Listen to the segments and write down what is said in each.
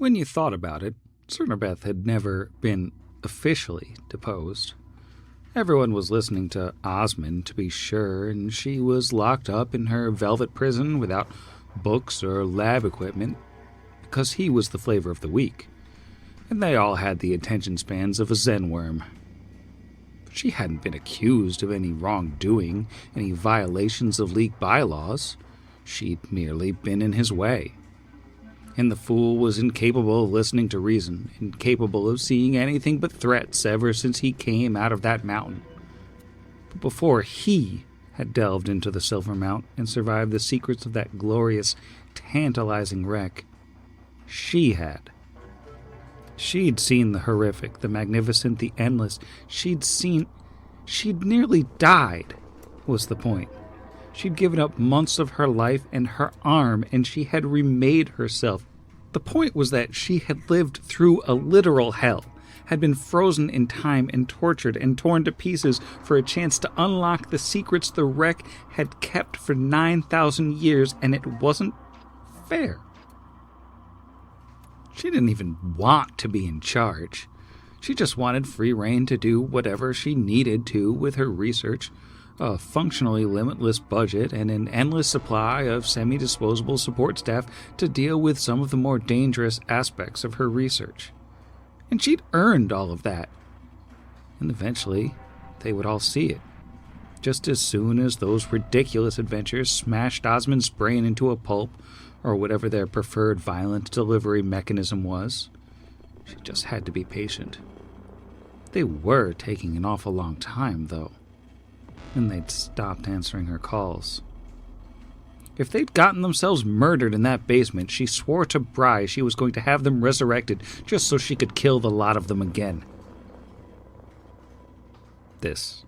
When you thought about it, Cernabeth had never been officially deposed. Everyone was listening to Osmond, to be sure, and she was locked up in her velvet prison without books or lab equipment because he was the flavor of the week, and they all had the attention spans of a Zen worm. But she hadn't been accused of any wrongdoing, any violations of league bylaws. She'd merely been in his way. And the fool was incapable of listening to reason, incapable of seeing anything but threats ever since he came out of that mountain. But before he had delved into the Silver Mount and survived the secrets of that glorious, tantalizing wreck, she had. She'd seen the horrific, the magnificent, the endless. She'd nearly died, was the point. She'd given up months of her life and her arm, and she had remade herself. The point was that she had lived through a literal hell, had been frozen in time and tortured and torn to pieces for a chance to unlock the secrets the wreck had kept for 9,000 years, and it wasn't fair. She didn't even want to be in charge. She just wanted free rein to do whatever she needed to with her research, a functionally limitless budget, and an endless supply of semi-disposable support staff to deal with some of the more dangerous aspects of her research. And she'd earned all of that. And eventually, they would all see it. Just as soon as those ridiculous adventures smashed Osmond's brain into a pulp, or whatever their preferred violent delivery mechanism was. She just had to be patient. They were taking an awful long time, though. And they'd stopped answering her calls. If they'd gotten themselves murdered in that basement, she swore to Bry she was going to have them resurrected just so she could kill the lot of them again. This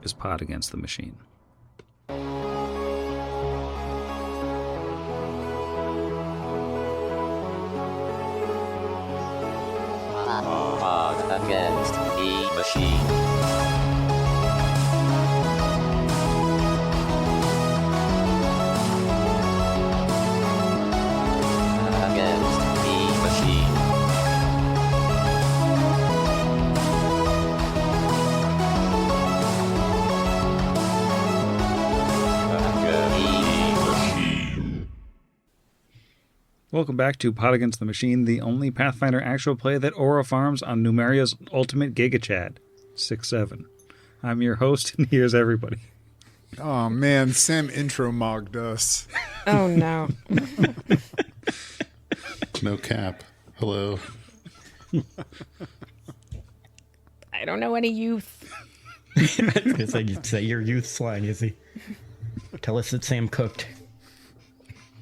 is Pod Against the Machine. Pod Against the Machine. Welcome back to Pod Against the Machine, the only Pathfinder actual play that Aura farms on Numeria's Ultimate Giga Chad, 6-7. I'm your host, and here's everybody. Oh man, Sam intro mogged us. Oh no. No cap. Hello. I don't know any youth. It's like you say your youth slang, is he? Tell us that Sam cooked.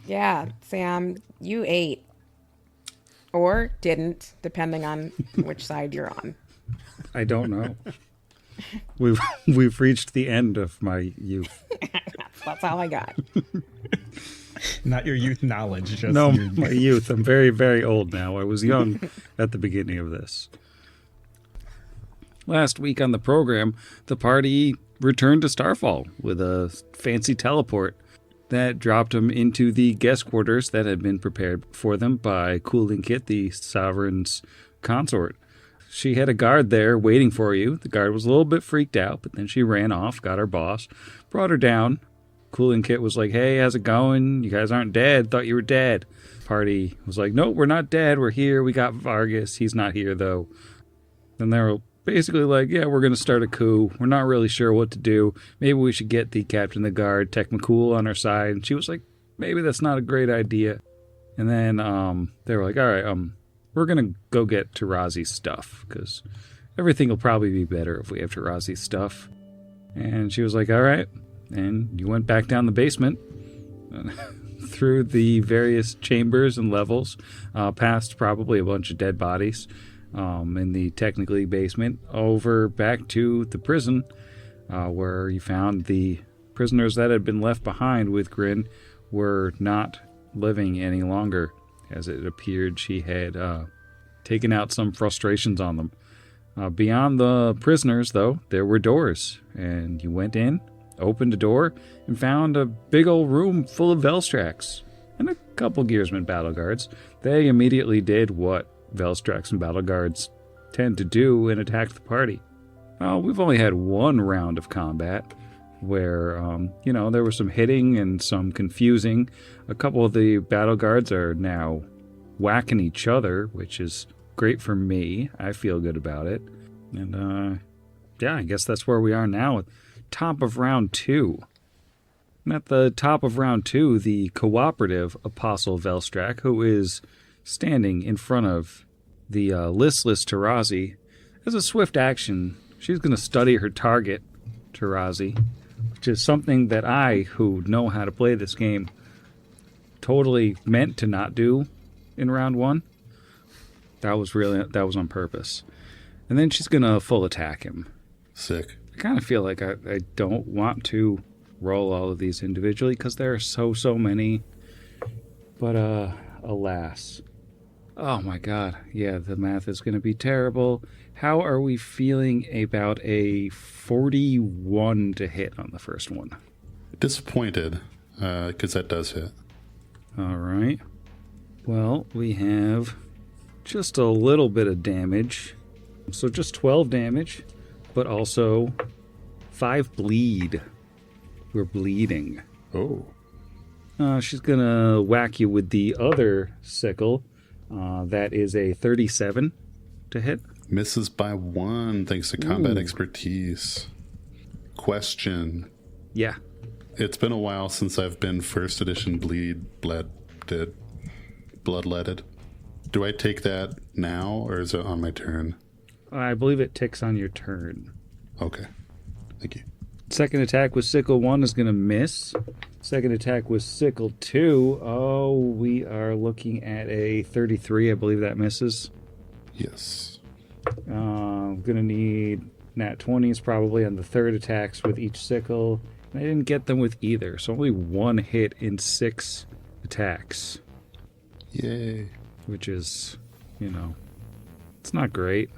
Yeah, Sam, you ate. Or didn't, depending on which side you're on. I don't know. We've reached the end of my youth. That's all I got. Not your youth knowledge. Just no, your... my youth. I'm very, very old now. I was young at the beginning of this. Last week on the program, the party returned to Starfall with a fancy teleport that dropped them into the guest quarters that had been prepared for them by Cooling Kit, the Sovereign's consort. She had a guard there waiting for you. The guard was a little bit freaked out, but then she ran off, got her boss, brought her down. Cooling Kit was like, hey, how's it going? You guys aren't dead. Thought you were dead. Party was like, nope, we're not dead. We're here. We got Vargas. He's not here, though. Then they were basically like, yeah, we're going to start a coup. We're not really sure what to do. Maybe we should get the captain of the guard, Tech McCool, on our side. And she was like, maybe that's not a great idea. And then they were like, all right, we're going to go get Tarazi's stuff, because everything will probably be better if we have Tarazi's stuff. And she was like, all right. And you went back down the basement through the various chambers and levels, past probably a bunch of dead bodies in the technically basement, over back to the prison, where you found the prisoners that had been left behind with Grin were not living any longer, as it appeared she had taken out some frustrations on them. Beyond the prisoners, though, there were doors, and you went in, opened a door, and found a big old room full of Velstrax, and a couple Gearsman battle guards. They immediately did what Velstrax and battle guards tend to do and attacked the party. We've only had one round of combat where, there was some hitting and some confusing. A couple of the battle guards are now whacking each other, which is great for me. I feel good about it. And, I guess that's where we are now at top of round 2. And at the top of round 2, the cooperative Apostle Velstrack, who is standing in front of the listless Tarazi, as a swift action, she's going to study her target, Tarazi, which is something that I, who know how to play this game, totally meant to not do in round 1. That was on purpose. And then she's going to full attack him. Sick. I kind of feel like I don't want to roll all of these individually because there are so many. But alas. Oh my god. Yeah, the math is going to be terrible. How are we feeling about a 41 to hit on the first one? Disappointed, because that does hit. All right. Well, we have just a little bit of damage. So just 12 damage, but also 5 bleed. We're bleeding. Oh. She's going to whack you with the other sickle. That is a 37 to hit. Misses by 1 thanks to combat Ooh. expertise. Question. Yeah. It's been a while since I've been first edition bloodletted. Do I take that now, or is it on my turn? I believe it ticks on your turn. Okay. Thank you. Second attack with sickle 1 is going to miss. Second attack with sickle 2. Oh, we are looking at a 33. I believe that misses. Yes. I'm going to need nat 20s probably on the third attacks with each sickle. And I didn't get them with either, so only 1 hit in 6 attacks. Yay. Which is, it's not great.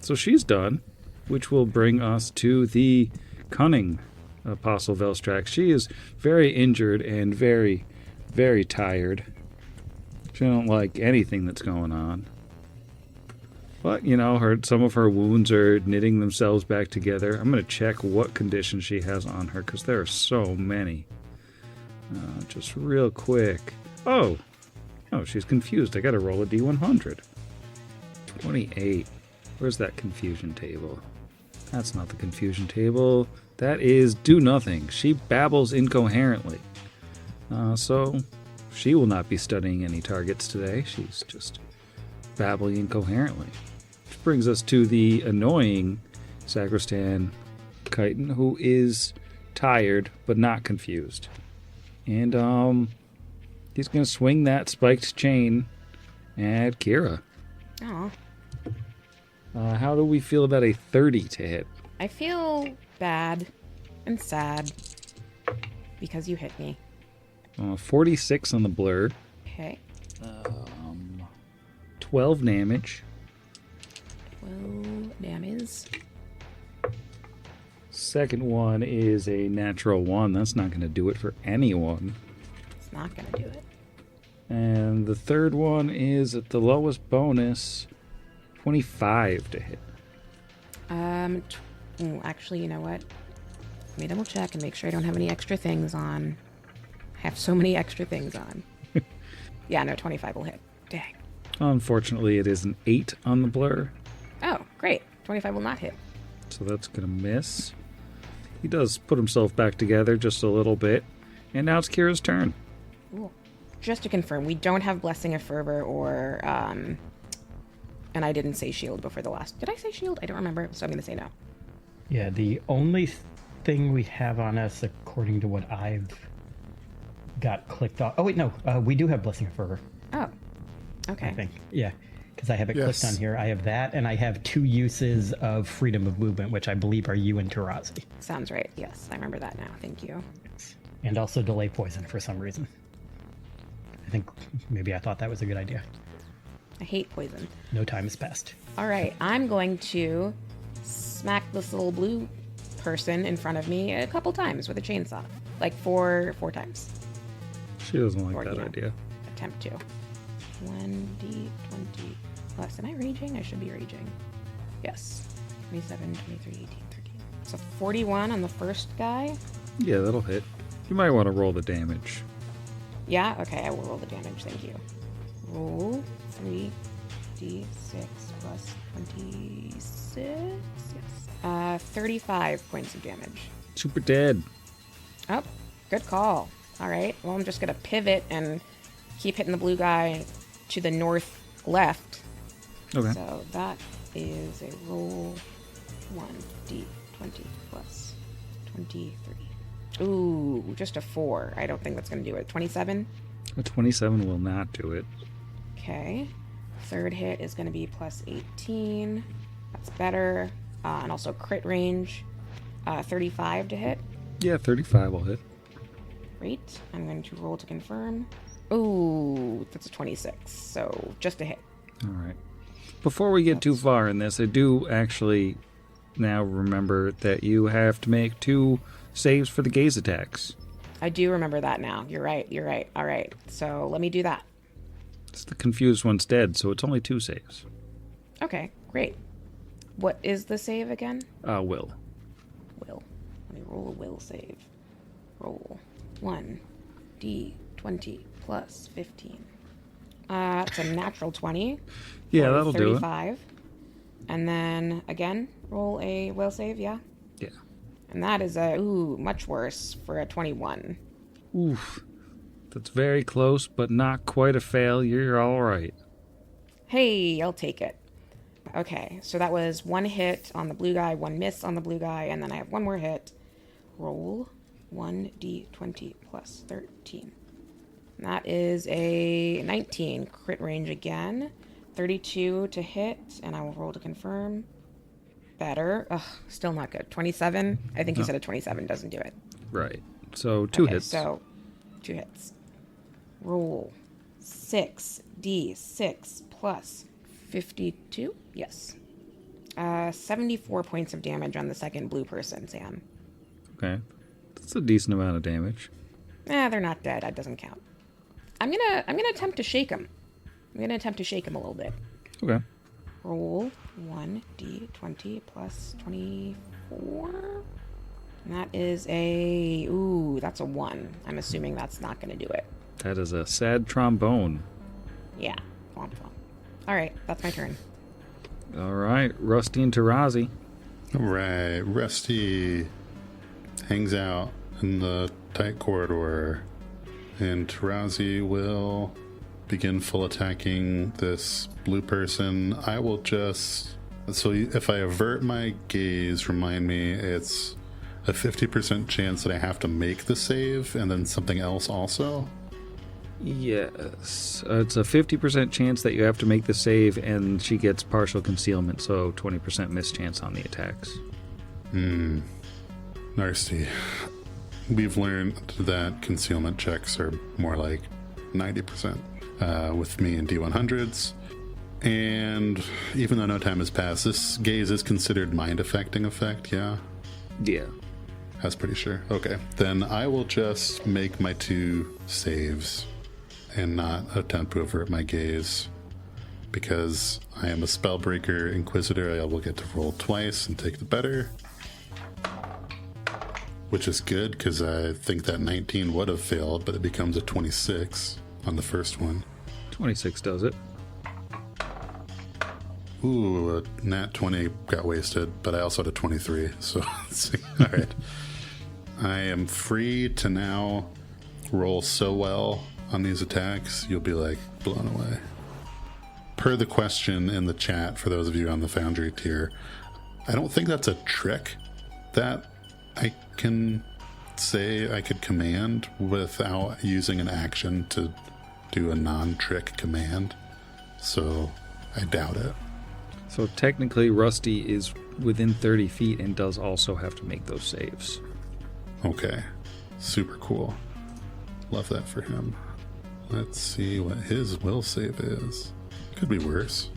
So she's done, which will bring us to the cunning Apostle Velstrax. She is very injured and very, very tired. She don't like anything that's going on. But, some of her wounds are knitting themselves back together. I'm going to check what condition she has on her, because there are so many. Just real quick. Oh, she's confused. I got to roll a D100. 28. Where's that confusion table? That's not the confusion table. That is do nothing. She babbles incoherently. So she will not be studying any targets today. She's just babbling incoherently. Which brings us to the annoying Sacristan Chiton, who is tired but not confused. And he's going to swing that spiked chain at Kira. Aw. How do we feel about a 30 to hit? I feel bad and sad because you hit me. 46 on the blur. Okay. 12 damage. 12 damage. Second one is a natural 1. That's not going to do it for anyone. It's not going to do it. And the third one is at the lowest bonus, 25 to hit. Actually, you know what? Let me double check and make sure I don't have any extra things on. I have so many extra things on. Yeah, no, 25 will hit. Dang. Unfortunately, it is an 8 on the blur, Oh, great. 25 will not hit. so that's going to miss. He does put himself back together just a little bit, and now it's Kira's turn. Cool. Just to confirm, we don't have Blessing of Fervor or, and I didn't say shield before the last. Did I say shield? I don't remember, so I'm going to say no. Yeah, the only thing we have on us, according to what I've got clicked off. Oh, wait, no. We do have Blessing of Fervor, Oh, okay. I think. Yeah, because I have it Yes. clicked on here. I have that, and I have 2 uses of freedom of movement, which I believe are you and Tarazi. Sounds right. Yes, I remember that now. Thank you. And also delay poison for some reason. I think maybe I thought that was a good idea. I hate poison. No time has passed. All right, I'm going to smack this little blue person in front of me a couple times with a chainsaw. Like four times. She doesn't like Or, that you know, idea. Attempt to. 1d20 plus. Am I raging? I should be raging. Yes. 27, 23, 18, 13. So 41 on the first guy. Yeah, that'll hit. You might want to roll the damage. Yeah? Okay, I will roll the damage. Thank you. Roll 3d6 plus 26. Yes. 35 points of damage. Super dead. Oh, good call. All right. Well, I'm just going to pivot and keep hitting the blue guy to the north left. Okay. So that is a roll 1d20 plus 23. Ooh, just a 4. I don't think that's going to do it. 27? A 27 will not do it. Okay. Third hit is going to be plus 18. That's better. And also crit range. 35 to hit. Yeah, 35 will hit. Great. I'm going to roll to confirm. Ooh, that's a 26. So just a hit. All right. Before we get too far in this, I do actually now remember that you have to make 2 saves for the gaze attacks. I do remember that now. You're right. You're right. All right. So let me do that. It's the confused one's dead, so it's only 2 saves. Okay, great. What is the save again? Will. Will. Let me roll a will save. Roll 1d20 plus 15. It's a natural 20. Yeah, or that'll do it. 35. And then again, roll a will save, yeah? Yeah. And that is much worse for a 21. Oof. That's very close, but not quite a fail. You're all right. Hey, I'll take it. Okay, so that was 1 hit on the blue guy, 1 miss on the blue guy, and then I have 1 more hit. Roll 1d20 plus 13. And that is a 19. Crit range again. 32 to hit, and I will roll to confirm. Better. Ugh, still not good. 27? I think you said a 27 doesn't do it. Right. So 2 Okay, hits. so 2 hits. Roll 6d6 plus 52? Yes. 74 points of damage on the second blue person, Sam. Okay. That's a decent amount of damage. They're not dead. That doesn't count. I'm gonna attempt to shake him. I'm gonna attempt to shake him a little bit. Okay. Roll 1d20 plus 24. And that is that's a 1. I'm assuming that's not gonna do it. That is a sad trombone. Yeah. Womp womp. All right, that's my turn. All right. Rusty and Tarazi. All right, Rusty hangs out in the tight corridor, and Tarazi will begin full attacking this blue person. I will just... So if I avert my gaze, remind me, it's a 50% chance that I have to make the save, and then something else also? Yes. It's a 50% chance that you have to make the save, and she gets partial concealment, so 20% miss chance on the attacks. Nasty. We've learned that concealment checks are more like 90% with me in D100s. And even though no time has passed, this gaze is considered mind-affecting effect, yeah? Yeah. I was pretty sure. Okay. Then I will just make my 2 saves and not attempt to avert my gaze. Because I am a Spellbreaker Inquisitor, I will get to roll twice and take the better. Which is good, because I think that 19 would have failed, but it becomes a 26 on the first one. 26 does it. Ooh, a nat 20 got wasted, but I also had a 23, so all right. I am free to now roll so well on these attacks, you'll be like blown away. Per the question in the chat, for those of you on the Foundry tier, I don't think that's a trick that I can say I could command without using an action to do a non-trick command, so I doubt it. So technically, Rusty is within 30 feet and does also have to make those saves. Okay, super cool. Love that for him. Let's see what his will save is. Could be worse.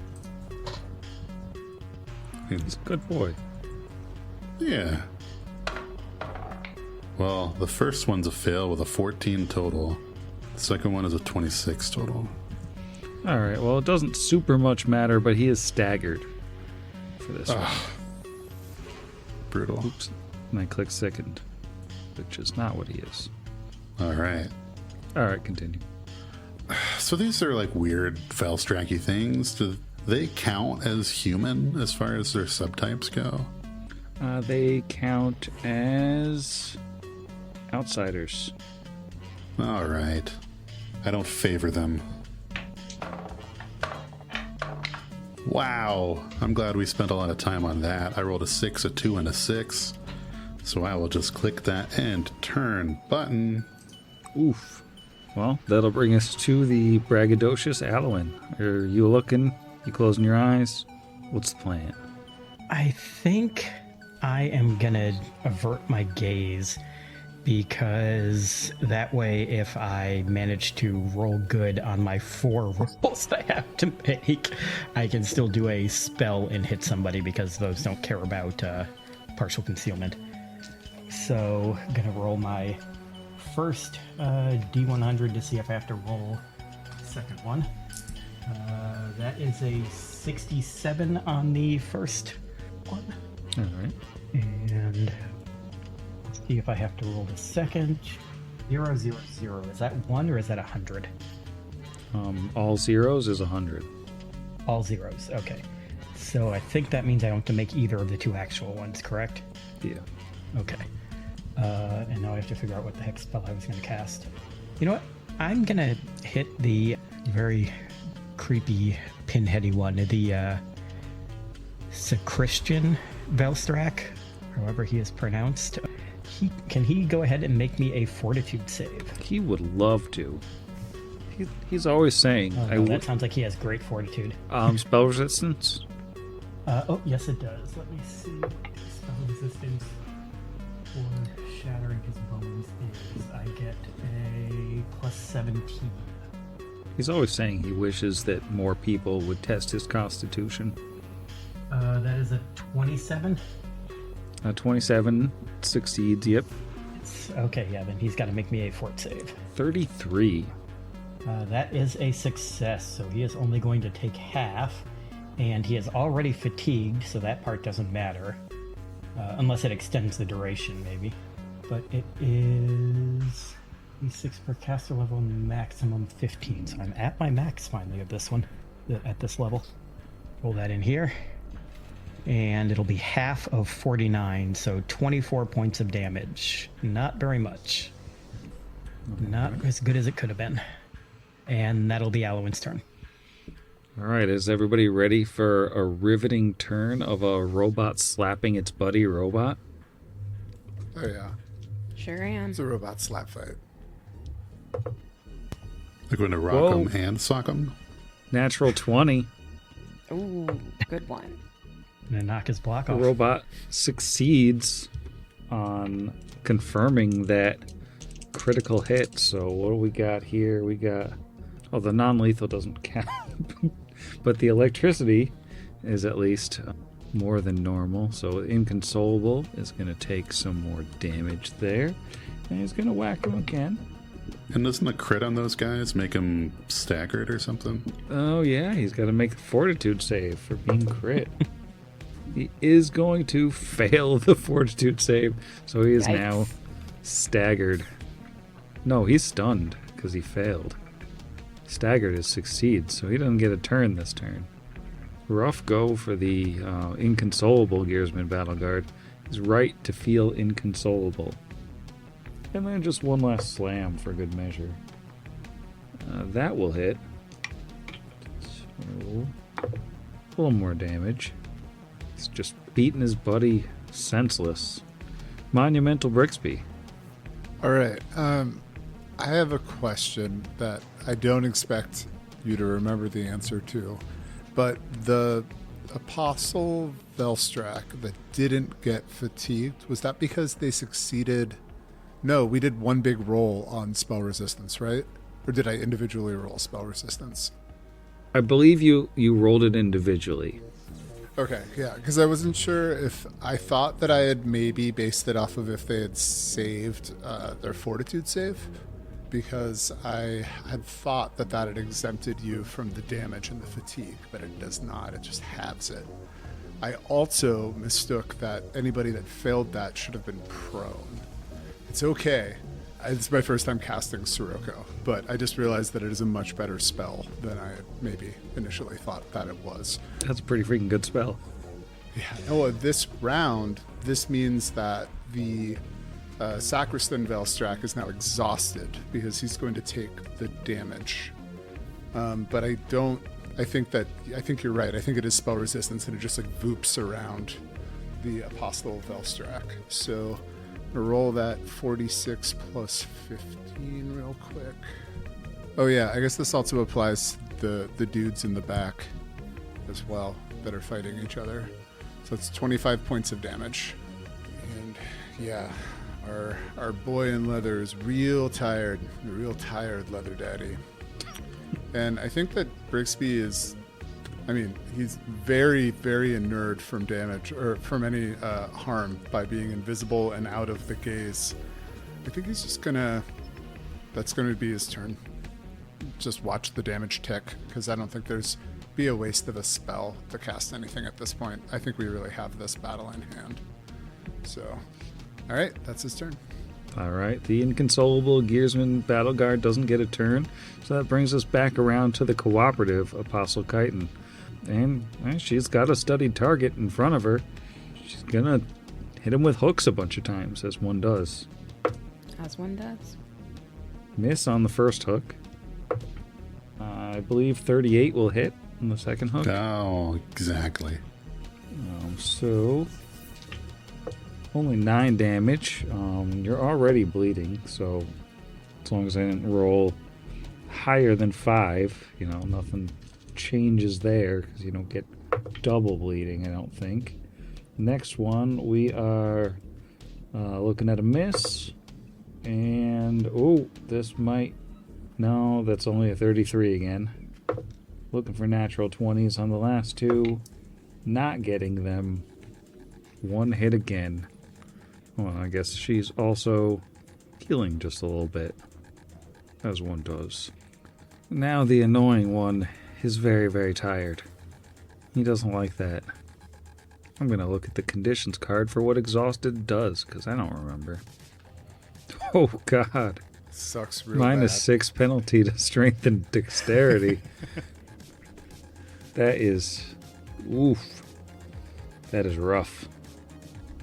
He's a good boy. Yeah. Well, the first one's a fail with a 14 total. The second one is a 26 total. All right. Well, it doesn't super much matter, but he is staggered for this one. Brutal. Oops. And I click second, which is not what he is. All right. All right, continue. So these are like weird Velstracky things. Do they count as human as far as their subtypes go? They count as outsiders. All right. I don't favor them. Wow. I'm glad we spent a lot of time on that. I rolled a 6, a 2, and a 6. So I will just click that end turn button. Oof. Well, that'll bring us to the braggadocious Alwyn. Are you looking? You closing your eyes? What's the plan? I think I am gonna avert my gaze, because that way if I manage to roll good on my 4 rolls I have to make, I can still do a spell and hit somebody, because those don't care about partial concealment. So I'm gonna roll my first D100 to see if I have to roll the second one. That is a 67 on the first one. All right. And let's see if I have to roll the second. 0, 0, 0. Is that 1 or is that 100? All zeros is 100. All zeros. Okay. So I think that means I don't have to make either of the 2 actual ones, correct? Yeah. Okay. And now I have to figure out what the heck spell I was going to cast. You know what? I'm going to hit the very creepy, pinheady one, the Sacristian Velstrak, however he is pronounced. Can he go ahead and make me a fortitude save? He would love to. He's always saying. Oh, no, that sounds like he has great fortitude. Spell resistance? Oh, yes it does. Let me see. Spell resistance for shattering his bones is I get a plus 17. He's always saying he wishes that more people would test his constitution. That is a 27. 27 succeeds, yep. Okay, yeah, then he's got to make me a fort save. 33. That is a success, so he is only going to take half, and he is already fatigued, so that part doesn't matter. Unless it extends the duration, maybe. But it is D6 per caster level, maximum 15, so I'm at my max finally of this one, at this level. Roll that in here. And it'll be half of 49, so 24 points of damage. Not very much. Not as good as it could have been. And that'll be Alwyn's turn. All right, is everybody ready for a riveting turn of a robot slapping its buddy robot? Oh, yeah. Sure am. It's a robot slap fight. They're going to rock him and sock him. Natural 20. Ooh, good one. Gonna knock his block The off. robot succeeds on confirming that critical hit. So what do we got here? We got... Oh, the non-lethal doesn't count. But the electricity is at least more than normal. So Inconsolable is going to take some more damage there. And he's going to whack him again. And doesn't the crit on those guys make him staggered or something? Oh, yeah. He's got to make a fortitude save for being crit. He is going to fail the fortitude save. So he is now staggered. No, he's stunned because he failed. Staggered is succeeds, so he doesn't get a turn this turn. Rough go for the inconsolable Gearsman Battle Guard. He's right to feel inconsolable. And then just one last slam for good measure. That will hit. So, a little more damage. He's just beating his buddy senseless. Monumental Brixby. All right. I have a question that I don't expect you to remember the answer to. But the Apostle Velstrak that didn't get fatigued, was that because they succeeded? No, we did one big roll on spell resistance, right? Or did I individually roll spell resistance? I believe you rolled it individually. Okay, yeah, because I wasn't sure if I thought that I had maybe based it off of if they had saved their fortitude save, because I had thought that had exempted you from the damage and the fatigue, but it does not. It just halves it. I also mistook that anybody that failed that should have been prone. It's okay. It's my first time casting Sirocco, but I just realized that it is a much better spell than I maybe initially thought that it was. That's a pretty freaking good spell. Yeah. Oh, this round, this means that the Sacristan Velstrak is now exhausted because he's going to take the damage. But I think you're right. I think it is spell resistance and it just like voops around the Apostle Velstrak. So I'm gonna roll that 46 plus 15 real quick. Oh yeah, I guess this also applies to the dudes in the back as well that are fighting each other. So it's 25 points of damage. And yeah, our boy in leather is real tired, leather daddy. And I think that Brixby he's very, very inured from damage or from any harm by being invisible and out of the gaze. I think he's just that's gonna be his turn. Just watch the damage tick, because I don't think there's be a waste of a spell to cast anything at this point. I think we really have this battle in hand. So, all right, that's his turn. All right, the inconsolable Gearsman Battle Guard doesn't get a turn, so that brings us back around to the cooperative Apostle Chiton. And she's got a studied target in front of her. She's gonna hit him with hooks a bunch of times, as one does. As one does. Miss on the first hook. I believe 38 will hit on the second hook. Oh, exactly. So only 9 damage. You're already bleeding, so as long as I didn't roll higher than 5, nothing changes there, because you don't get double bleeding, I don't think. Next one, we are looking at a miss. And, no, that's only a 33 again. Looking for natural 20s on the last two. Not getting them. One hit again. Well, I guess she's also healing just a little bit, as one does. Now the annoying one is very, very tired. He doesn't like that. I'm going to look at the conditions card for what exhausted does, because I don't remember. Oh, God. Sucks real Minus bad. 6 penalty to strength and dexterity. That is... oof. That is rough.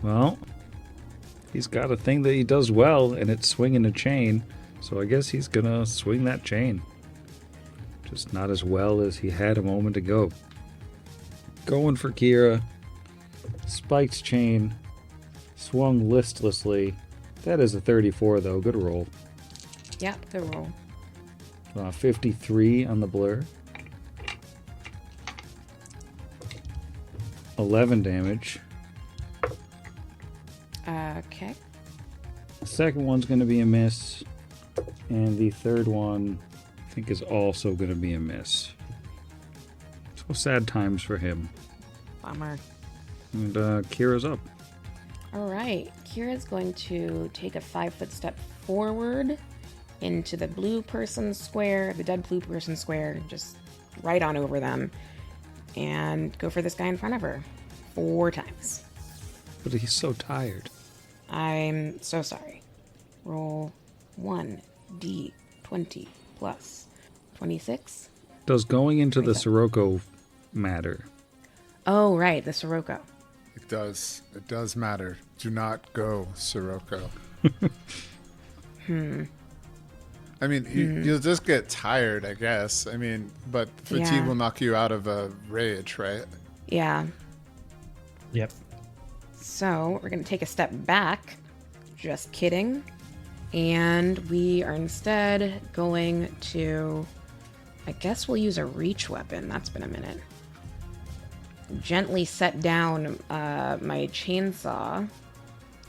Well, he's got a thing that he does well, and it's swinging a chain, so I guess he's gonna swing that chain. Just not as well as he had a moment ago. Going for Kira. Spiked chain. Swung listlessly. That is a 34, though. Good roll. Yep, good roll. 53 on the blur. 11 damage. Okay. The second one's going to be a miss. And the third one, I think, is also going to be a miss. So sad times for him. Bummer. And Kira's up. All right. Kira's going to take a 5-foot step forward into the blue person square, the dead blue person square, just right on over them, and go for this guy in front of her 4 times. But he's so tired. I'm so sorry. Roll 1d20 plus 26. Does going into the Sirocco matter? Oh, right, the Sirocco. It does. It does matter. Do not go Sirocco. I mean, you'll just get tired, I guess. I mean, but fatigue will knock you out of a rage, right? Yeah. Yep. So we're going to take a step back. Just kidding. And we are instead going to... I guess we'll use a reach weapon. That's been a minute. Gently set down my chainsaw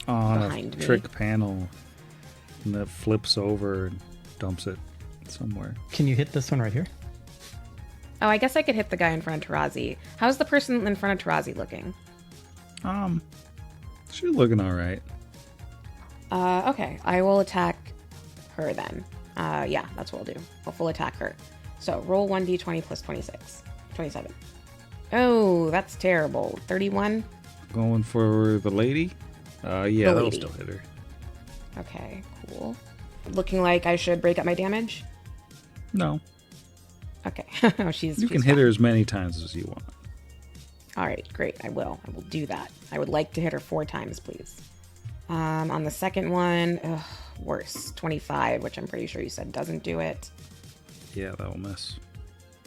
On behind a me. trick panel. And that flips over and dumps it somewhere. Can you hit this one right here? Oh, I guess I could hit the guy in front of Tarazi. How's the person in front of Tarazi looking? She's looking all right. Okay, I will attack her then. Yeah, that's what we'll do. I'll full attack her. So roll 1d20 plus 26. 27. Oh, that's terrible. 31. Going for the lady? Yeah, The that'll lady. still hit her. Okay, cool. Looking like I should break up my damage? No. Okay. she's You can she's hit fine. her as many times as you want. All right, great. I will do that. I would like to hit her 4 times, please. On the second one, worse. 25, which I'm pretty sure you said doesn't do it. Yeah, that'll miss.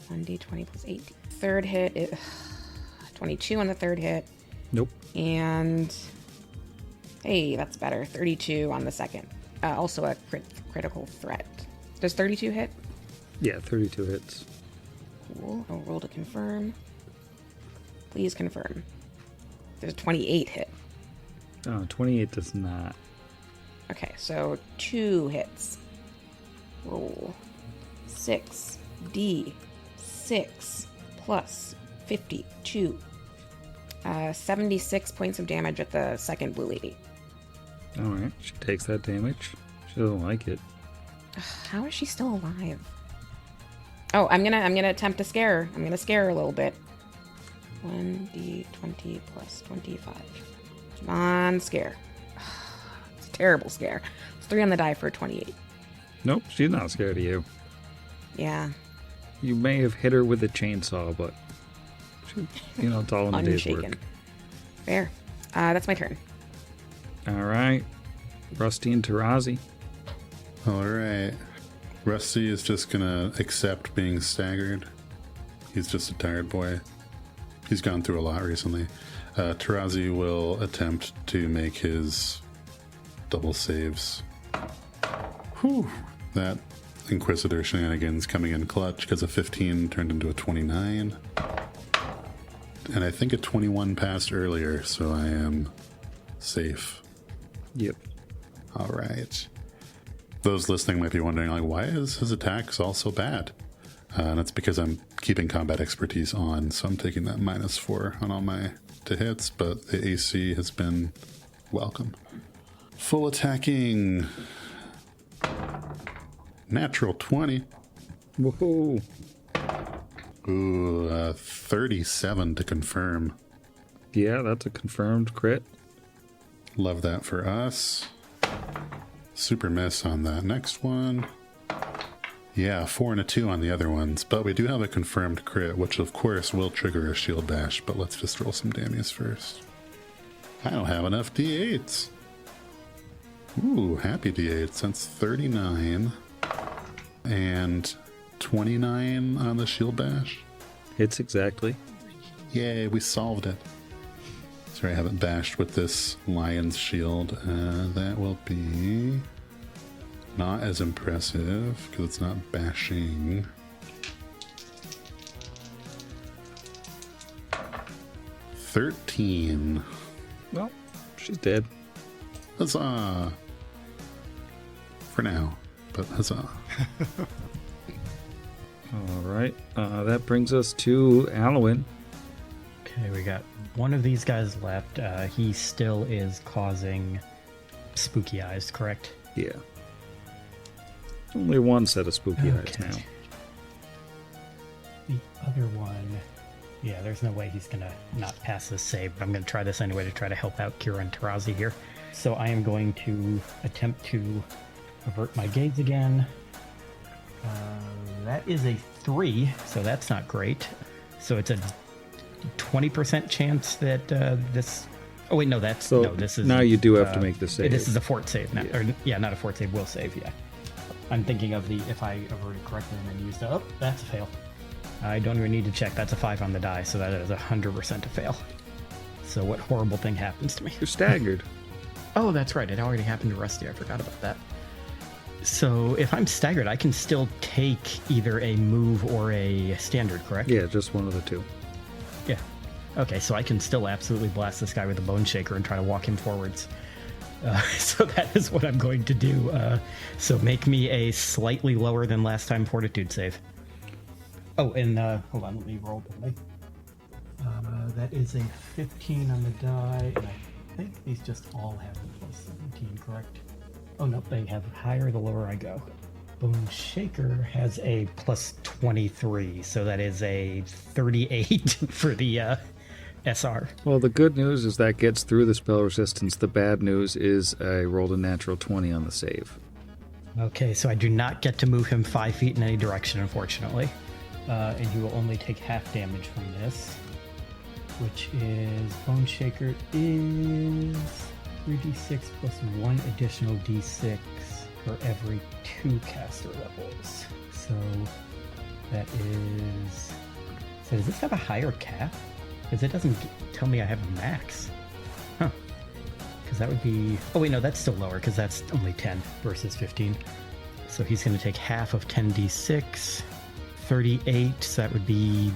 1d20 plus 8. Third hit, 22 on the third hit. Nope. And, hey, that's better. 32 on the second. Also a critical threat. Does 32 hit? Yeah, 32 hits. Cool. I'll roll to confirm. Please confirm. There's a 28 hit. Oh, 28 does not. Okay, so 2 hits. Roll. 6d6 plus 52. 76 points of damage at the second blue lady. All right, she takes that damage. She doesn't like it. How is she still alive? Oh, I'm gonna attempt to scare her. I'm gonna scare her a little bit. 1d20 plus 25. Come on, scare. It's a terrible scare. It's 3 on the die for a 28. Nope, she's not scared of you. Yeah. You may have hit her with a chainsaw, but she, it's all in the day's work. Unshaken. Fair. That's my turn. All right, Rusty and Tarazi. All right. Rusty is just gonna accept being staggered. He's just a tired boy. He's gone through a lot recently. Tarazi will attempt to make his double saves. Whew. That Inquisitor shenanigans coming in clutch because a 15 turned into a 29. And I think a 21 passed earlier, so I am safe. Yep. All right. Those listening might be wondering, like, why is his attacks all so bad? And that's because I'm keeping combat expertise on, so I'm taking that -4 on all my to hits, but the AC has been welcome. Full attacking. Natural 20. Whoa. Ooh, 37 to confirm. Yeah, that's a confirmed crit. Love that for us. Super miss on that next one. Yeah, 4 and a 2 on the other ones, but we do have a confirmed crit, which of course will trigger a shield bash, but let's just roll some damage first. I don't have enough d8s. Ooh, happy d8s. That's 39 and 29 on the shield bash. Hits exactly. Yay, we solved it. Sorry, I haven't bashed with this lion's shield. That will be not as impressive because it's not bashing. $13. Well, she's dead. Huzzah! For now, but huzzah. All right. That brings us to Alwyn. Okay, we got one of these guys left. He still is causing spooky eyes, correct? Yeah. Only one set of spooky eyes Okay. now. The other one, yeah, there's no way he's gonna not pass this save, but I'm gonna try this anyway to try to help out Kira and Tarazi here. So I am going to attempt to avert my gaze again. That is a 3, so that's not great. So it's a 20% chance that this. Oh wait, no, that's So no. This is now you do have to make the save. This is a fort save, not, Yeah. or yeah, not a fort save. Will save, yeah. I'm thinking of the if I averted correctly and then used oh, that's a fail. I don't even need to check. That's a 5 on the die, so that is 100% a fail. So what horrible thing happens to me? You're staggered. Oh, that's right. It already happened to Rusty. I forgot about that. So if I'm staggered, I can still take either a move or a standard, correct? Yeah, just one of the two. Yeah. Okay, so I can still absolutely blast this guy with a bone shaker and try to walk him forwards. So that is what I'm going to do. So make me a slightly lower than last time fortitude save. Oh, and hold on, let me roll quickly. That is a 15 on the die, and I think these just all have a plus 17, correct? Oh, no, they have higher the lower I go. Bone Shaker has a plus 23, so that is a 38 for the SR. Well, the good news is that gets through the spell resistance. The bad news is I rolled a natural 20 on the save. Okay, so I do not get to move him 5 feet in any direction, unfortunately. And he will only take half damage from this, which is Bone Shaker is 3d6 plus 1 additional d6 for every 2 caster levels. So that is... So does this have a higher cap? Because it doesn't tell me I have a max. Huh. Because that would be... Oh wait, no, that's still lower because that's only 10 versus 15. So he's going to take half of 10d6. 38, so that would be...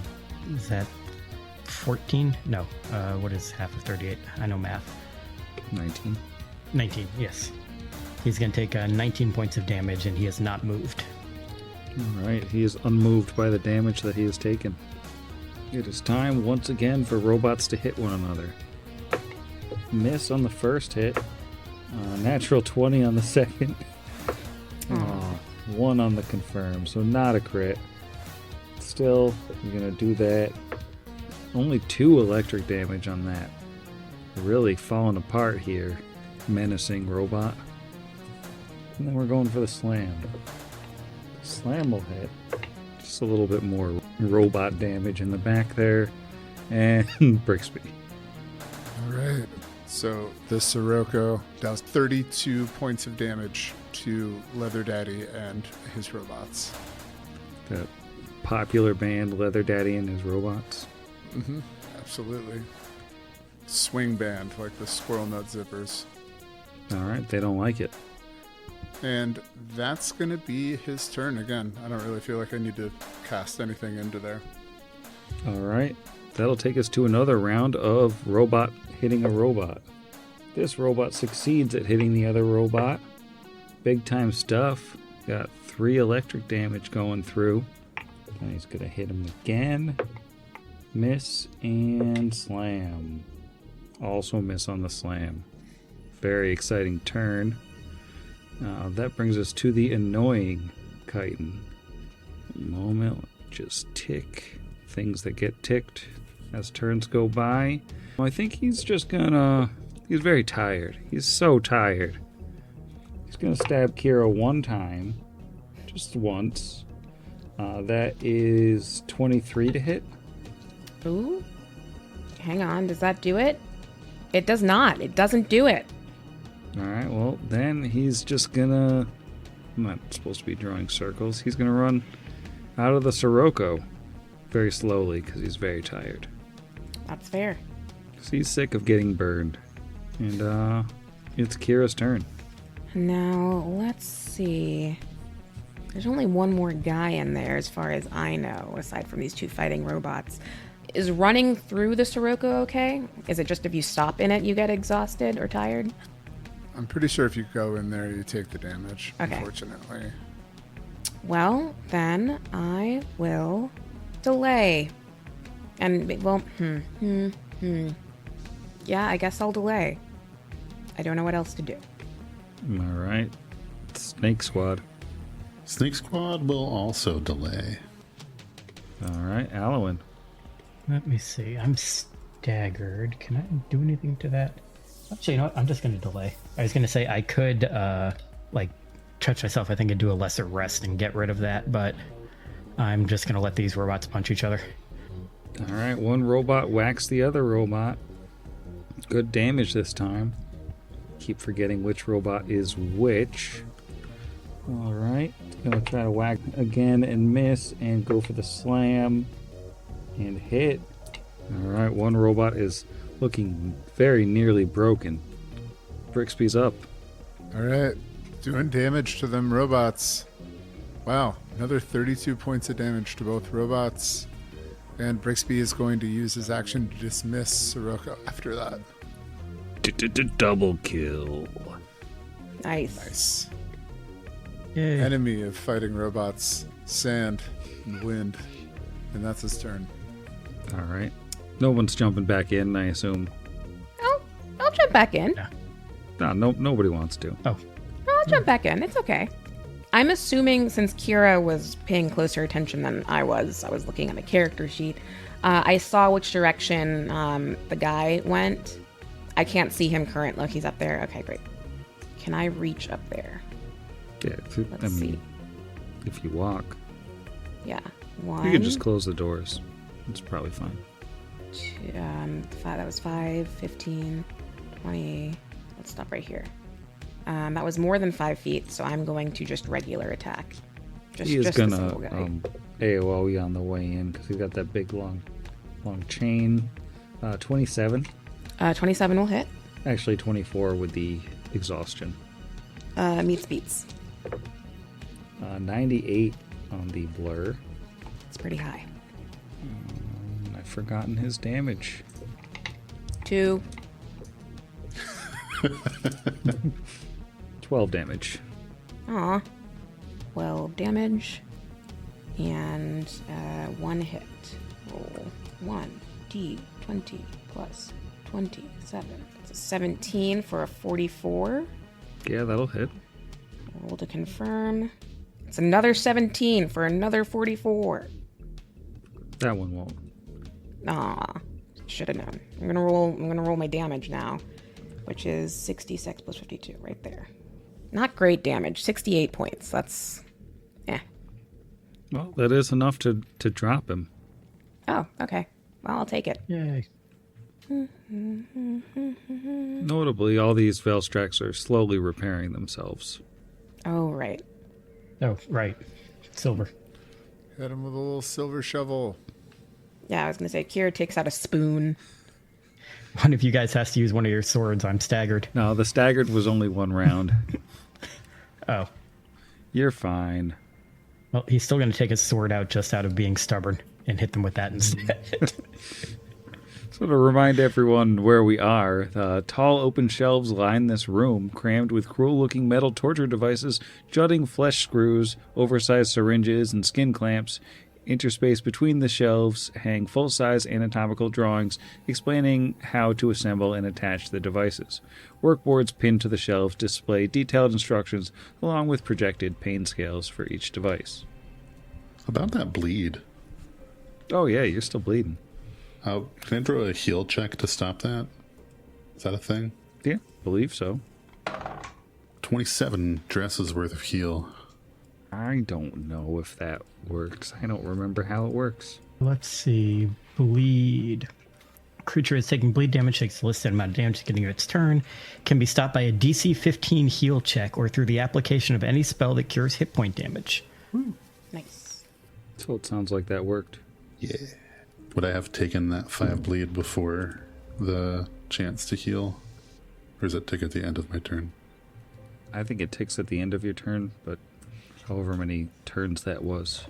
Is that 14? No. What is half of 38? I know math. 19. 19, yes. He's going to take 19 points of damage, and he has not moved. All right, he is unmoved by the damage that he has taken. It is time once again for robots to hit one another. Miss on the first hit. Natural 20 on the second. 1 on the confirm, so not a crit. Still, you're going to do that. Only 2 electric damage on that. Really falling apart here. Menacing robot. And then we're going for the slam. Slam will hit. Just a little bit more robot damage in the back there. And Brixby. All right. So the Sirocco does 32 points of damage to Leather Daddy and his robots. The popular band Leather Daddy and his robots. Mm-hmm. Absolutely. Swing band, like the Squirrel Nut Zippers. All right, they don't like it. And that's going to be his turn again. I don't really feel like I need to cast anything into there. All right, that'll take us to another round of robot hitting a robot. This robot succeeds at hitting the other robot. Big time stuff. Got 3 electric damage going through. And he's going to hit him again. Miss and slam. Also miss on the slam. Very exciting turn. That brings us to the annoying chitin. Moment, just tick. Things that get ticked as turns go by. I think he's just gonna... He's very tired. He's so tired. He's gonna stab Kira 1 time. Just once. That is 23 to hit. Ooh. Hang on, does that do it? It does not. It doesn't do it. Alright, well, then he's just gonna... I'm not supposed to be drawing circles. He's gonna run out of the Sirocco very slowly because he's very tired. That's fair. 'Cause he's sick of getting burned. And, it's Kira's turn. Now, let's see. There's only one more guy in there as far as I know, aside from these 2 fighting robots. Is running through the Sirocco okay? Is it just if you stop in it you get exhausted or tired? I'm pretty sure if you go in there, you take the damage, Okay. Unfortunately. Well, then I will delay. And, well, yeah, I guess I'll delay. I don't know what else to do. Alright. Snake Squad. Snake Squad will also delay. Alright, Alwyn. Let me see. I'm staggered. Can I do anything to that? Actually, you know what? I'm just going to delay. I was going to say I could, touch myself. I think I'd do a lesser rest and get rid of that, but I'm just going to let these robots punch each other. Alright, one robot whacks the other robot. Good damage this time. Keep forgetting which robot is which. Alright, gonna try to whack again and miss and go for the slam and hit. Alright, one robot is looking very nearly broken. Brixby's up. All right. Doing damage to them robots. Wow. Another 32 points of damage to both robots. And Brixby is going to use his action to dismiss Sirocco after that. Double kill. Nice. Nice. Yay. Enemy of fighting robots, sand and wind. And that's his turn. Alright. No one's jumping back in, I assume. I'll jump back in. Yeah. No, nobody wants to. Oh, I'll jump back in. It's okay. I'm assuming since Kira was paying closer attention than I was looking at the character sheet. I saw which direction the guy went. I can't see him currently. Look, he's up there. Okay, great. Can I reach up there? Yeah, Let's see. if you walk, Yeah. One. you can just close the doors. It's probably fine. Two, that was 5, 15, 20. Let's stop right here. That was more than 5 feet, so I'm going to just regular attack. He is just the gonna single guy. AOE on the way in because he's got that big long chain. 27. 27 will hit. Actually, 24 with the exhaustion. Meets beats. 98 on the blur. It's pretty high. I've forgotten his damage. 2. 12 damage. Aw. 12 damage. And 1 hit. Roll 1d20 plus 27. It's a 17 for a 44. Yeah, that'll hit. Roll to confirm. It's another 17 for another 44. That one won't. Aw. Should have known. I'm gonna roll my damage now, which is 66 plus 52, right there. Not great damage. 68 points. That's Well, that is enough to drop him. Oh, okay. Well, I'll take it. Yay. Notably, all these Velstrax are slowly repairing themselves. Oh, right. Oh, right. Silver. Hit him with a little silver shovel. Yeah, I was gonna say Kira takes out a spoon. One of you guys has to use one of your swords. I'm staggered. No, the staggered was only one round. Oh. You're fine. Well, he's still going to take his sword out just out of being stubborn and hit them with that instead. So to remind everyone where we are, the tall open shelves line this room, crammed with cruel-looking metal torture devices, jutting flesh screws, oversized syringes, and skin clamps. Interspaced between the shelves hang full-size anatomical drawings explaining how to assemble and attach the devices. Workboards pinned to the shelves display detailed instructions along with projected pain scales for each device. About that bleed. Oh yeah, you're still bleeding. Can I throw a heal check to stop that? Is that a thing? Yeah, believe so. 27 dresses worth of heal. I don't know if that works. I don't remember how it works. Let's see. Bleed. Creature is taking bleed damage, takes the listed amount of damage getting its turn. Can be stopped by a DC 15 heal check or through the application of any spell that cures hit point damage. Nice. So it sounds like that worked. Yeah. Would I have taken that 5 bleed before the chance to heal? Or does it tick at the end of my turn? I think it ticks at the end of your turn, but however many turns that was.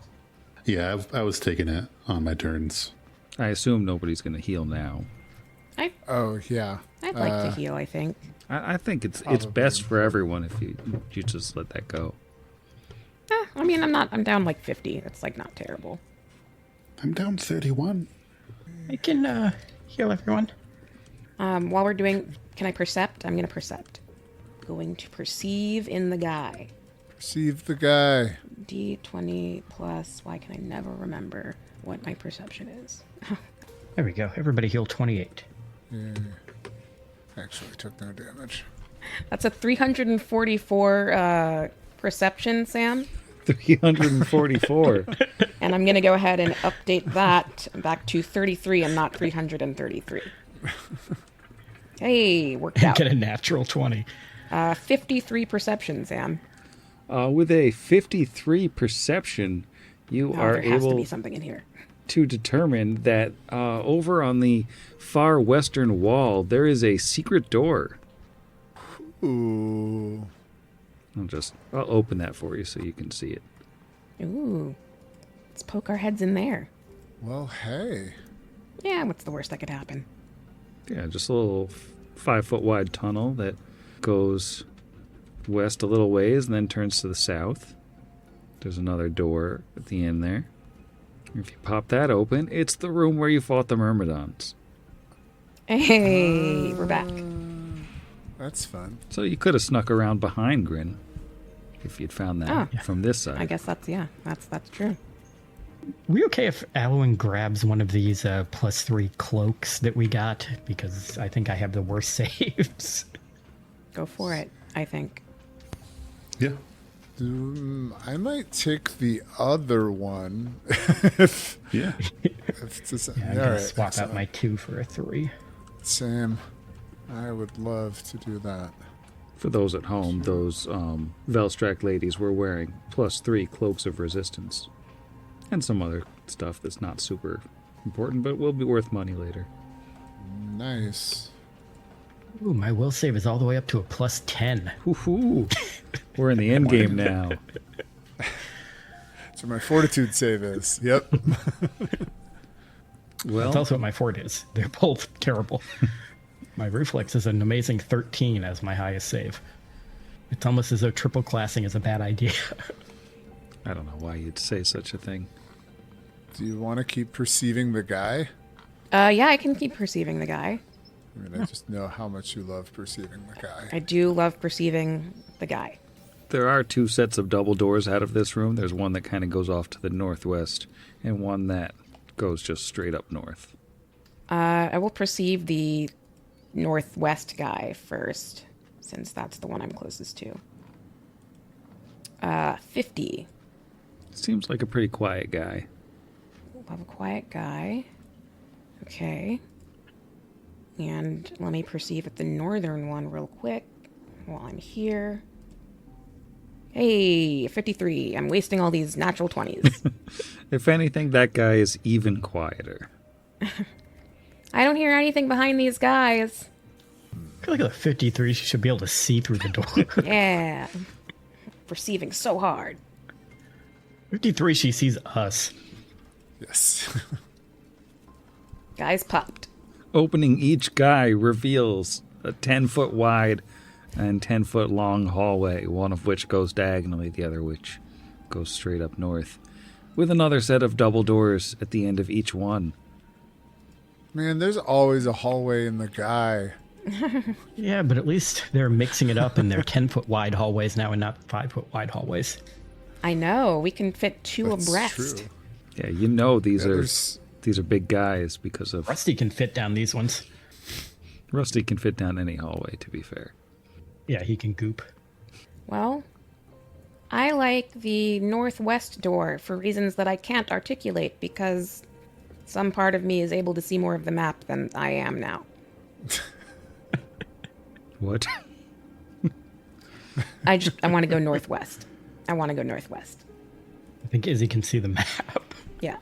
Yeah, I was taking it on my turns. I assume nobody's going to heal now. Oh, yeah. I'd like to heal, I think. I think it's Probably. best for everyone if you just let that go. I mean, I'm down like 50. It's like not terrible. I'm down 31. I can heal everyone. While we're doing, can I percept? I'm going to percept. Going to perceive in the guy. Perceive the guy. D20 plus, why can I never remember what my perception is? There we go. Everybody heal 28. Yeah. Actually took no damage. That's a 344 perception, Sam. 344. And I'm going to go ahead and update that back to 33 and not 333. Hey, worked out. Get a natural 20. 53 perception, Sam. With a 53 perception, you Oh, are there has to able be something in here. to determine that over on the far western wall, there is a secret door. Ooh. I'll open that for you so you can see it. Ooh. Let's poke our heads in there. Well, hey. Yeah, what's the worst that could happen? Yeah, just a little 5-foot wide tunnel that goes west a little ways and then turns to the south. There's another door at the end there. If you pop that open, it's the room where you fought the Myrmidons. Hey, we're back. That's fun. So you could have snuck around behind Grin. if you'd found that from this side. I guess that's true. We okay if Alwyn grabs one of these +3 cloaks that we got? Because I think I have the worst saves. Go for it, I think. Yeah. I might take the other one. Yeah. I'm going to swap out my 2 for a 3. Same. I would love to do that. For those at home, those Velstrack ladies were wearing +3 cloaks of resistance. And some other stuff that's not super important, but will be worth money later. Nice. Ooh, my will save is all the way up to a +10. Woohoo! We're in the end game now. So my fortitude save is. Yep. Well, That's also what my fort is. They're both terrible. My reflex is an amazing 13 as my highest save. It's almost as though triple classing is a bad idea. I don't know why you'd say such a thing. Do you want to keep perceiving the guy? Yeah, I can keep perceiving the guy. I mean, I just know how much you love perceiving the guy. I do love perceiving the guy. There are 2 sets of double doors out of this room. There's one that kind of goes off to the northwest, and one that goes just straight up north. I will perceive the northwest guy first, since that's the one I'm closest to. 50. Seems like a pretty quiet guy. Love a quiet guy. Okay. And let me perceive at the northern one real quick while I'm here. Hey, 53. I'm wasting all these natural 20s. If anything, that guy is even quieter. I don't hear anything behind these guys. I feel like a 53 she should be able to see through the door. Yeah. Perceiving so hard. 53 she sees us. Yes. Guys popped. Opening each guy reveals a 10-foot wide and 10-foot long hallway, one of which goes diagonally, the other which goes straight up north, with another set of double doors at the end of each one. Man, there's always a hallway in the guy. Yeah, but at least they're mixing it up and they're 10-foot wide hallways now and not 5-foot wide hallways. I know. We can fit 2 That's abreast. true. Yeah, you know these There's- are big guys because of... Rusty can fit down these ones. Rusty can fit down any hallway, to be fair. Yeah, he can goop. Well, I like the northwest door for reasons that I can't articulate because some part of me is able to see more of the map than I am now. What? I want to go northwest. I want to go northwest. I think Izzy can see the map. Yeah.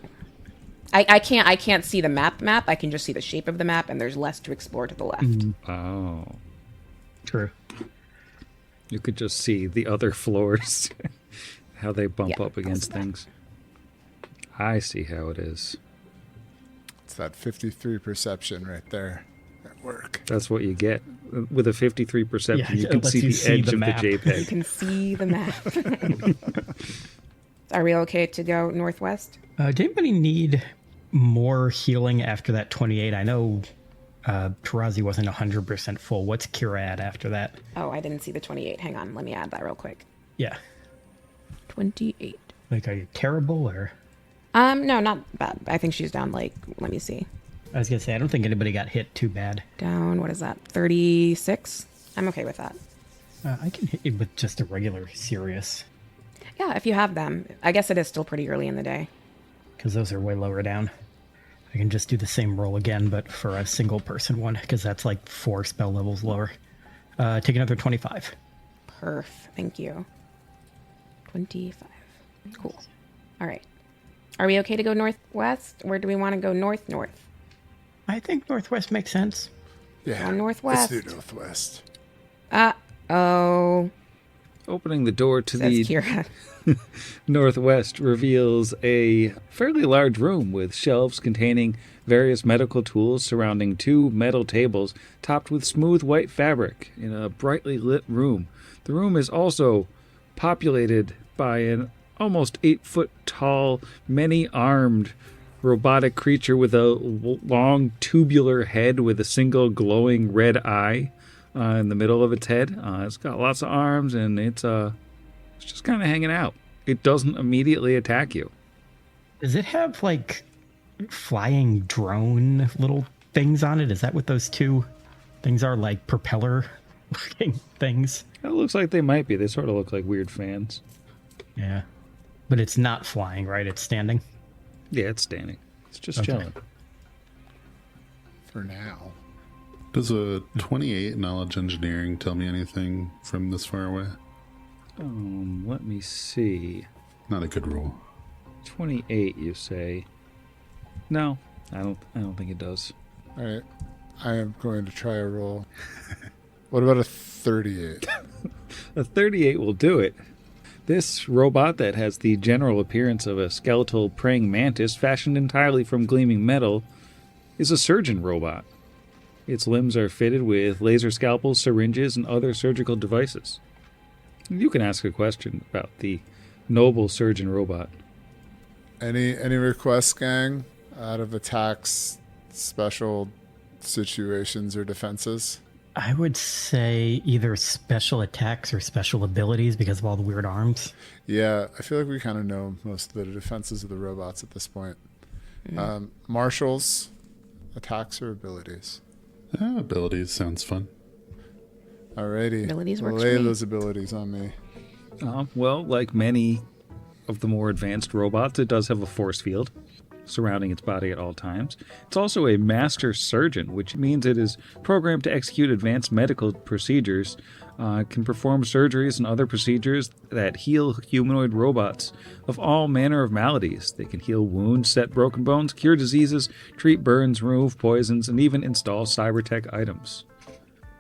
I can't see the map. I can just see the shape of the map, and there's less to explore to the left. Oh. True. You could just see the other floors, how they bump Yeah, up against also that. things. I see how it is. It's that 53 perception right there at work. That's what you get. With a 53 perception, Yeah, you it can lets see you the see edge the of map. the You JPEG. can see the map. Are we okay to go northwest? Did anybody need more healing after that 28? I know Tarazi wasn't 100% full. What's Kira at after that? Oh, I didn't see the 28. Hang on. Let me add that real quick. Yeah. 28. Like, are you terrible or... No, not bad. I think she's down, like, let me see. I was going to say, I don't think anybody got hit too bad. Down, what is that? 36? I'm okay with that. I can hit you with just a regular serious, Yeah, if you have them. I guess it is still pretty early in the day. because those are way lower down. I can just do the same roll again, but for a single person one, because that's like 4 spell levels lower. Take another 25. Perf. Thank you. 25. Cool. All right. Are we okay to go northwest, or do we want to go north-north? I think northwest makes sense. Yeah. Go northwest. Let's do northwest. Oh, Opening the door to says the Kira. northwest reveals a fairly large room with shelves containing various medical tools surrounding 2 metal tables topped with smooth white fabric in a brightly lit room. The room is also populated by an almost 8-foot tall, many-armed robotic creature with a long tubular head with a single glowing red eye in the middle of its head. It's got lots of arms, and it's It's just kind of hanging out. It doesn't immediately attack you. Does it have, like, flying drone little things on it? Is that what those two things are, like propeller-looking things? It looks like they might be. They sort of look like weird fans. Yeah. But it's not flying, right? It's standing? Yeah, it's standing. It's just Okay. chilling. For now. Does a 28 knowledge engineering tell me anything from this far away? Let me see. Not a good roll. 28, you say? No, I don't think it does. All right. I am going to try a roll. What about a 38? A 38 will do it. This robot that has the general appearance of a skeletal praying mantis fashioned entirely from gleaming metal is a surgeon robot. Its limbs are fitted with laser scalpels, syringes, and other surgical devices. You can ask a question about the noble surgeon robot. Any requests, gang, out of attacks, special situations, or defenses? I would say either special attacks or special abilities because of all the weird arms. Yeah, I feel like we kind of know most of the defenses of the robots at this point. Marshals, attacks or abilities? Abilities sounds fun. Alrighty. Abilities works Lay for me. those abilities on me. Well, like many of the more advanced robots, it does have a force field surrounding its body at all times. It's also a master surgeon, which means it is programmed to execute advanced medical procedures, can perform surgeries and other procedures that heal humanoid robots of all manner of maladies. They can heal wounds, set broken bones, cure diseases, treat burns, remove poisons, and even install cybertech items.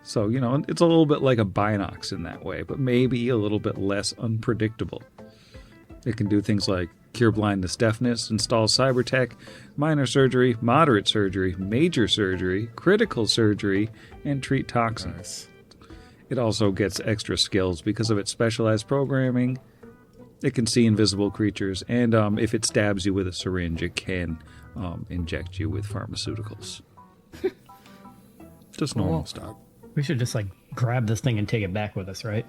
So, it's a little bit like a Binox in that way, but maybe a little bit less unpredictable. It can do things like cure blindness, deafness, install cybertech, minor surgery, moderate surgery, major surgery, critical surgery, and treat toxins. Nice. It also gets extra skills because of its specialized programming. It can see invisible creatures, and if it stabs you with a syringe, it can inject you with pharmaceuticals. Just normal stuff. We should just, like, grab this thing and take it back with us, right?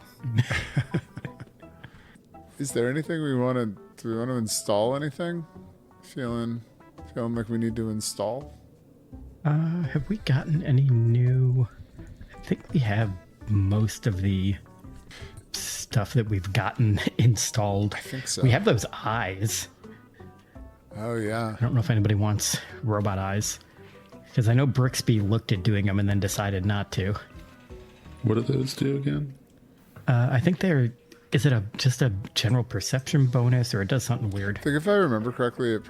Is there anything we want to? Do we want to install anything? Feeling like we need to install? Have we gotten any new... I think we have most of the stuff that we've gotten installed. I think so. We have those eyes. Oh yeah. I don't know if anybody wants robot eyes. Because I know Brixby looked at doing them and then decided not to. What do those do again? I think they're... Is it just a general perception bonus, or it does something weird? I think if I remember correctly, it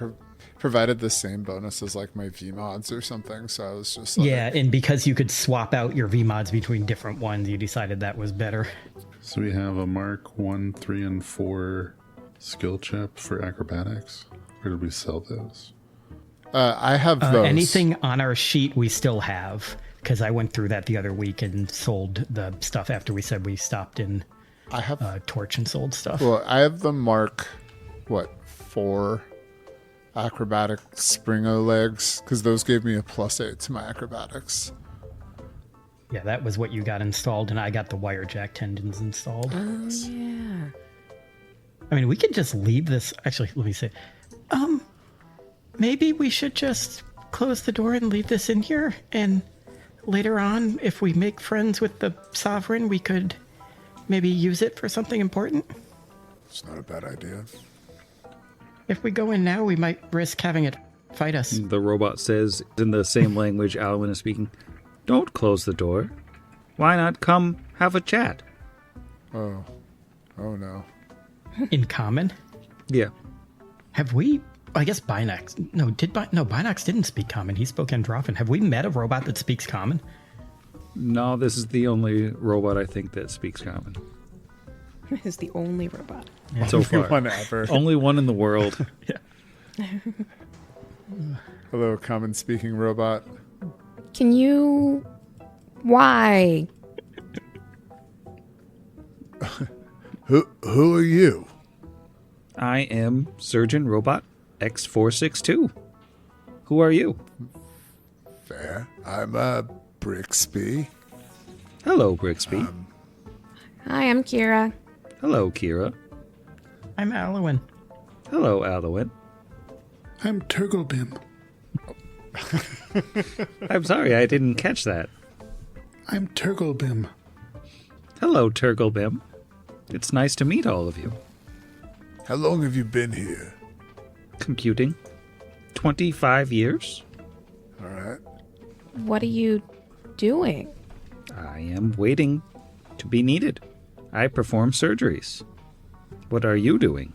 provided the same bonus as like my VMods or something. So I was just like, Yeah, and because you could swap out your VMods between different ones, you decided that was better. So we have a Mark 1, 3, and 4 skill chip for acrobatics. Where did we sell those? I have those. Anything on our sheet we still have, because I went through that the other week and sold the stuff after we said we stopped in I have. Torch and sold stuff. Well, I have the Mark, 4 acrobatic springo legs, because those gave me a +8 to my acrobatics. Yeah, that was what you got installed, and I got the wire jack tendons installed. Oh, yeah. I mean, we could just leave this. Actually, let me say, maybe we should just close the door and leave this in here, and later on, if we make friends with the Sovereign, we could maybe use it for something important. It's not a bad idea. If we go in now, we might risk having it fight us. The robot says in the same language Alwyn is speaking, "Don't close the door. Why not come have a chat?" Oh no. In common? Yeah. Have we... I guess Binox... No, Binox didn't speak common. He spoke Androphan. Have we met a robot that speaks common? No, this is the only robot I think that speaks common. Is the only robot. So Only far. one ever. Only one in the world. Hello, common speaking robot. Can you... Why? Who are you? I am Surgeon Robot X462. Who are you? Fair. I'm Brixby. Hello, Brixby. Hi, I'm Kira. Hello, Kira. I'm Alwyn. Hello, Alwyn. I'm Turglebim. I'm sorry, I didn't catch that. I'm Turglebim. Hello, Turglebim. It's nice to meet all of you. How long have you been here? Computing. 25 years? All right. What are you doing? I am waiting to be needed. I perform surgeries. What are you doing?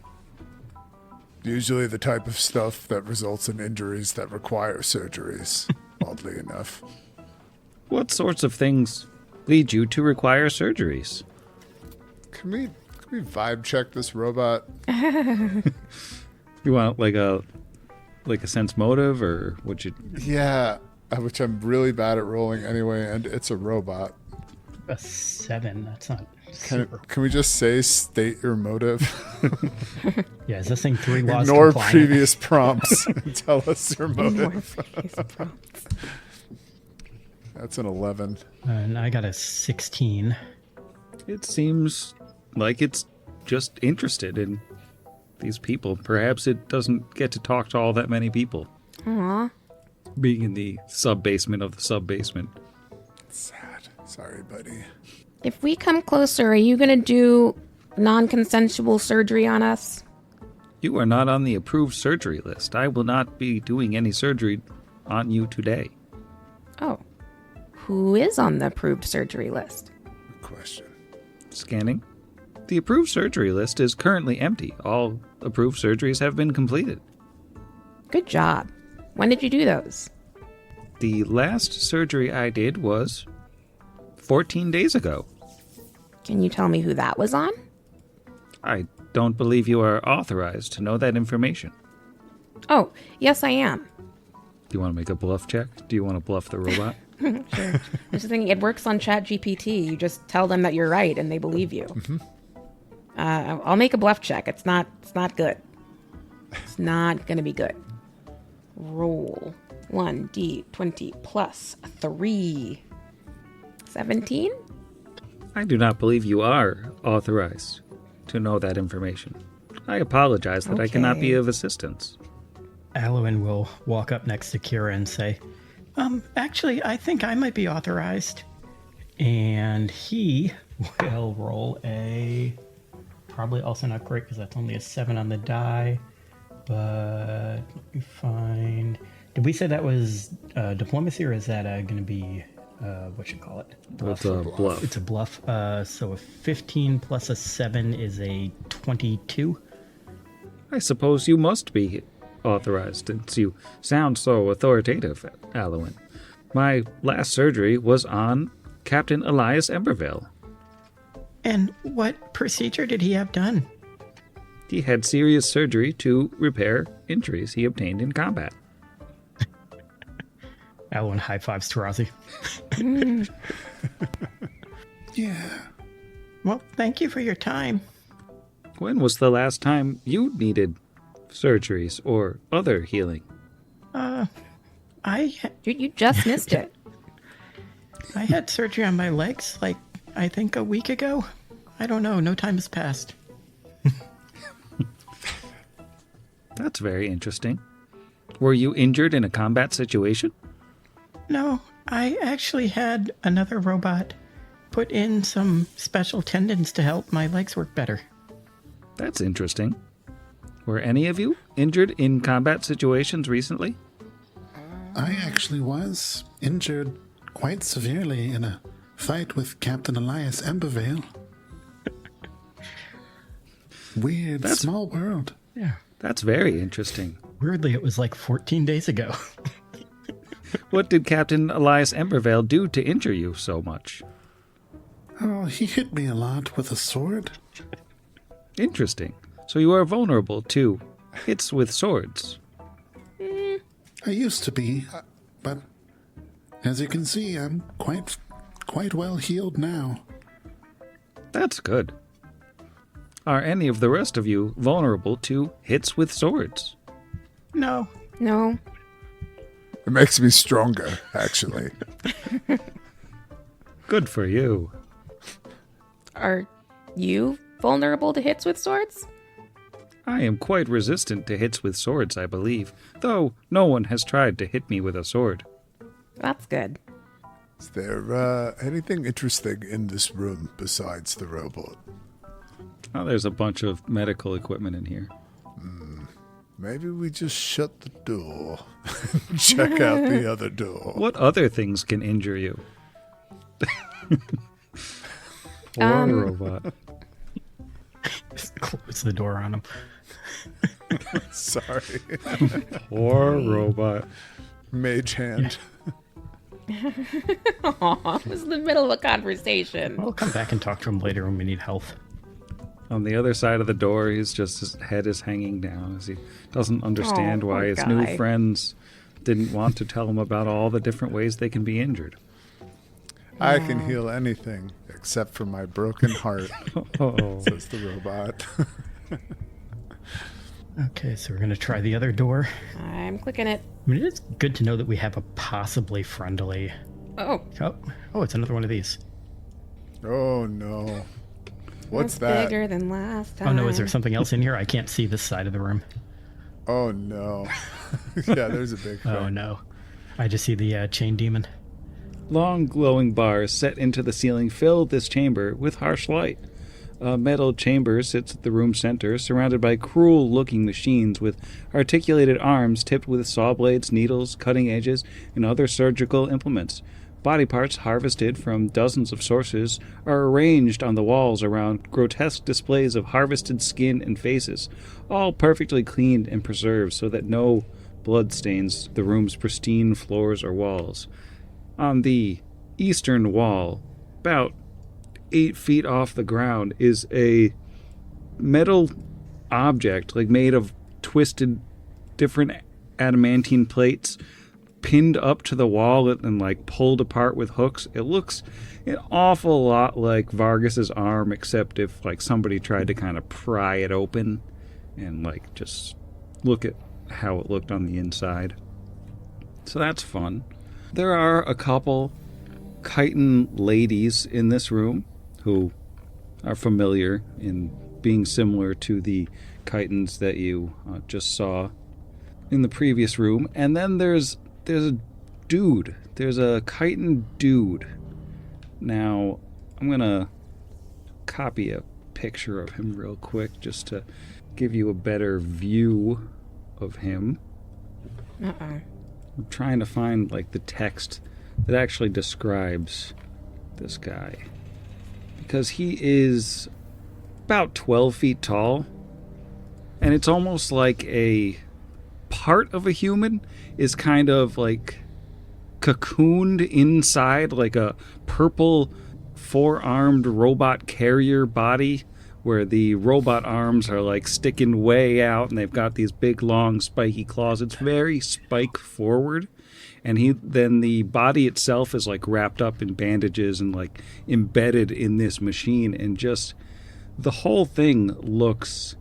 Usually the type of stuff that results in injuries that require surgeries, oddly enough. What sorts of things lead you to require surgeries? Can we vibe check this robot? You want like a sense motive, or what you... Yeah, which I'm really bad at rolling anyway, and it's a robot. A 7. That's not super. Can we just say state your motive? Yeah, is this thing 3 laws Ignore compliant? previous prompts and tell us your motive. That's an 11. And I got a 16. It seems like it's just interested in these people. Perhaps it doesn't get to talk to all that many people. Aw. Being in the sub-basement of the sub-basement. Sad. Sorry, buddy. If we come closer, are you going to do non-consensual surgery on us? You are not on the approved surgery list. I will not be doing any surgery on you today. Oh. Who is on the approved surgery list? Good question. Scanning. The approved surgery list is currently empty. All approved surgeries have been completed. Good job. When did you do those? The last surgery I did was 14 days ago. Can you tell me who that was on? I don't believe you are authorized to know that information. Oh, yes, I am. Do you want to make a bluff check? Do you want to bluff the robot? Sure. I was just thinking, it works on ChatGPT. You just tell them that you're right, and they believe you. I'll make a bluff check. It's not good. It's not gonna be good. Roll 1d20 plus 3. 17? I do not believe you are authorized to know that information. I apologize that I cannot be Okay. of assistance. Alwyn will walk up next to Kira and say, actually, I think I might be authorized. And he will roll a... Probably also not great because that's only a 7 on the die. But let me find... Did we say that was diplomacy, or is that going to be... what you call it? It's a bluff. It's a bluff. So a 15 plus a 7 is a 22. I suppose you must be authorized, since you sound so authoritative, Alwyn. My last surgery was on Captain Elias Embervale. And what procedure did he have done? He had serious surgery to repair injuries he obtained in combat. Alwyn high fives Tarazi. Yeah. Well, thank you for your time. When was the last time you needed surgeries or other healing? You just missed it. I had surgery on my legs, like, I think a week ago. I don't know. No time has passed. That's very interesting. Were you injured in a combat situation? No, I actually had another robot put in some special tendons to help my legs work better. That's interesting. Were any of you injured in combat situations recently? I actually was injured quite severely in a fight with Captain Elias Embervale. Weird, small world. Yeah. That's very interesting. Weirdly, it was like 14 days ago. What did Captain Elias Embervale do to injure you so much? Oh, he hit me a lot with a sword. Interesting. So you are vulnerable to hits with swords. I used to be, but as you can see, I'm quite well healed now. That's good. Are any of the rest of you vulnerable to hits with swords? No. No. It makes me stronger, actually. Good for you. Are you vulnerable to hits with swords? I am quite resistant to hits with swords, I believe, though no one has tried to hit me with a sword. That's good. Is there anything interesting in this room besides the robot? Oh, there's a bunch of medical equipment in here. Maybe we just shut the door and check out the other door. What other things can injure you? Or robot. Just close the door on him. Sorry. Poor robot. Mage hand. Aw, it was in the middle of a conversation. We'll come back and talk to him later when we need health. On the other side of the door, his head is hanging down as he doesn't understand why poor his guy. new friends didn't want to tell him about all the different ways they can be injured. I can heal anything except for my broken heart, Oh, says the robot. Okay, so we're going to try the other door. I'm clicking it. I mean, it's good to know that we have a possibly friendly... Oh, Oh, it's another one of these. Oh no. What's that's that? bigger than last time. Oh no, is there something else in here? I can't see this side of the room. Oh no. Yeah, there's a big thing. Oh no. I just see the chain demon. long glowing bars set into the ceiling fill this chamber with harsh light. A metal chamber sits at the room center, surrounded by cruel-looking machines with articulated arms tipped with saw blades, needles, cutting edges, and other surgical implements. Body parts harvested from dozens of sources are arranged on the walls around grotesque displays of harvested skin and faces, all perfectly cleaned and preserved so that no blood stains the room's pristine floors or walls. On the eastern wall, about 8 feet off the ground, is a metal object, like made of twisted different adamantine plates, pinned up to the wall and like pulled apart with hooks. It looks an awful lot like Vargas's arm, except if like somebody tried to kind of pry it open and like just look at how it looked on the inside. So that's fun. There are a couple chitin ladies in this room who are familiar in being similar to the chitins that you just saw in the previous room. And then there's a dude. There's a chitin dude. Now, I'm going to copy a picture of him real quick just to give you a better view of him. Uh-oh. I'm trying to find like the text that actually describes this guy, because he is about 12 feet tall, and it's almost like a part of a human is kind of like cocooned inside like a purple four-armed robot carrier body, where the robot arms are like sticking way out and they've got these big long spiky claws. It's very spike forward, and then the body itself is like wrapped up in bandages and like embedded in this machine, and just the whole thing looks...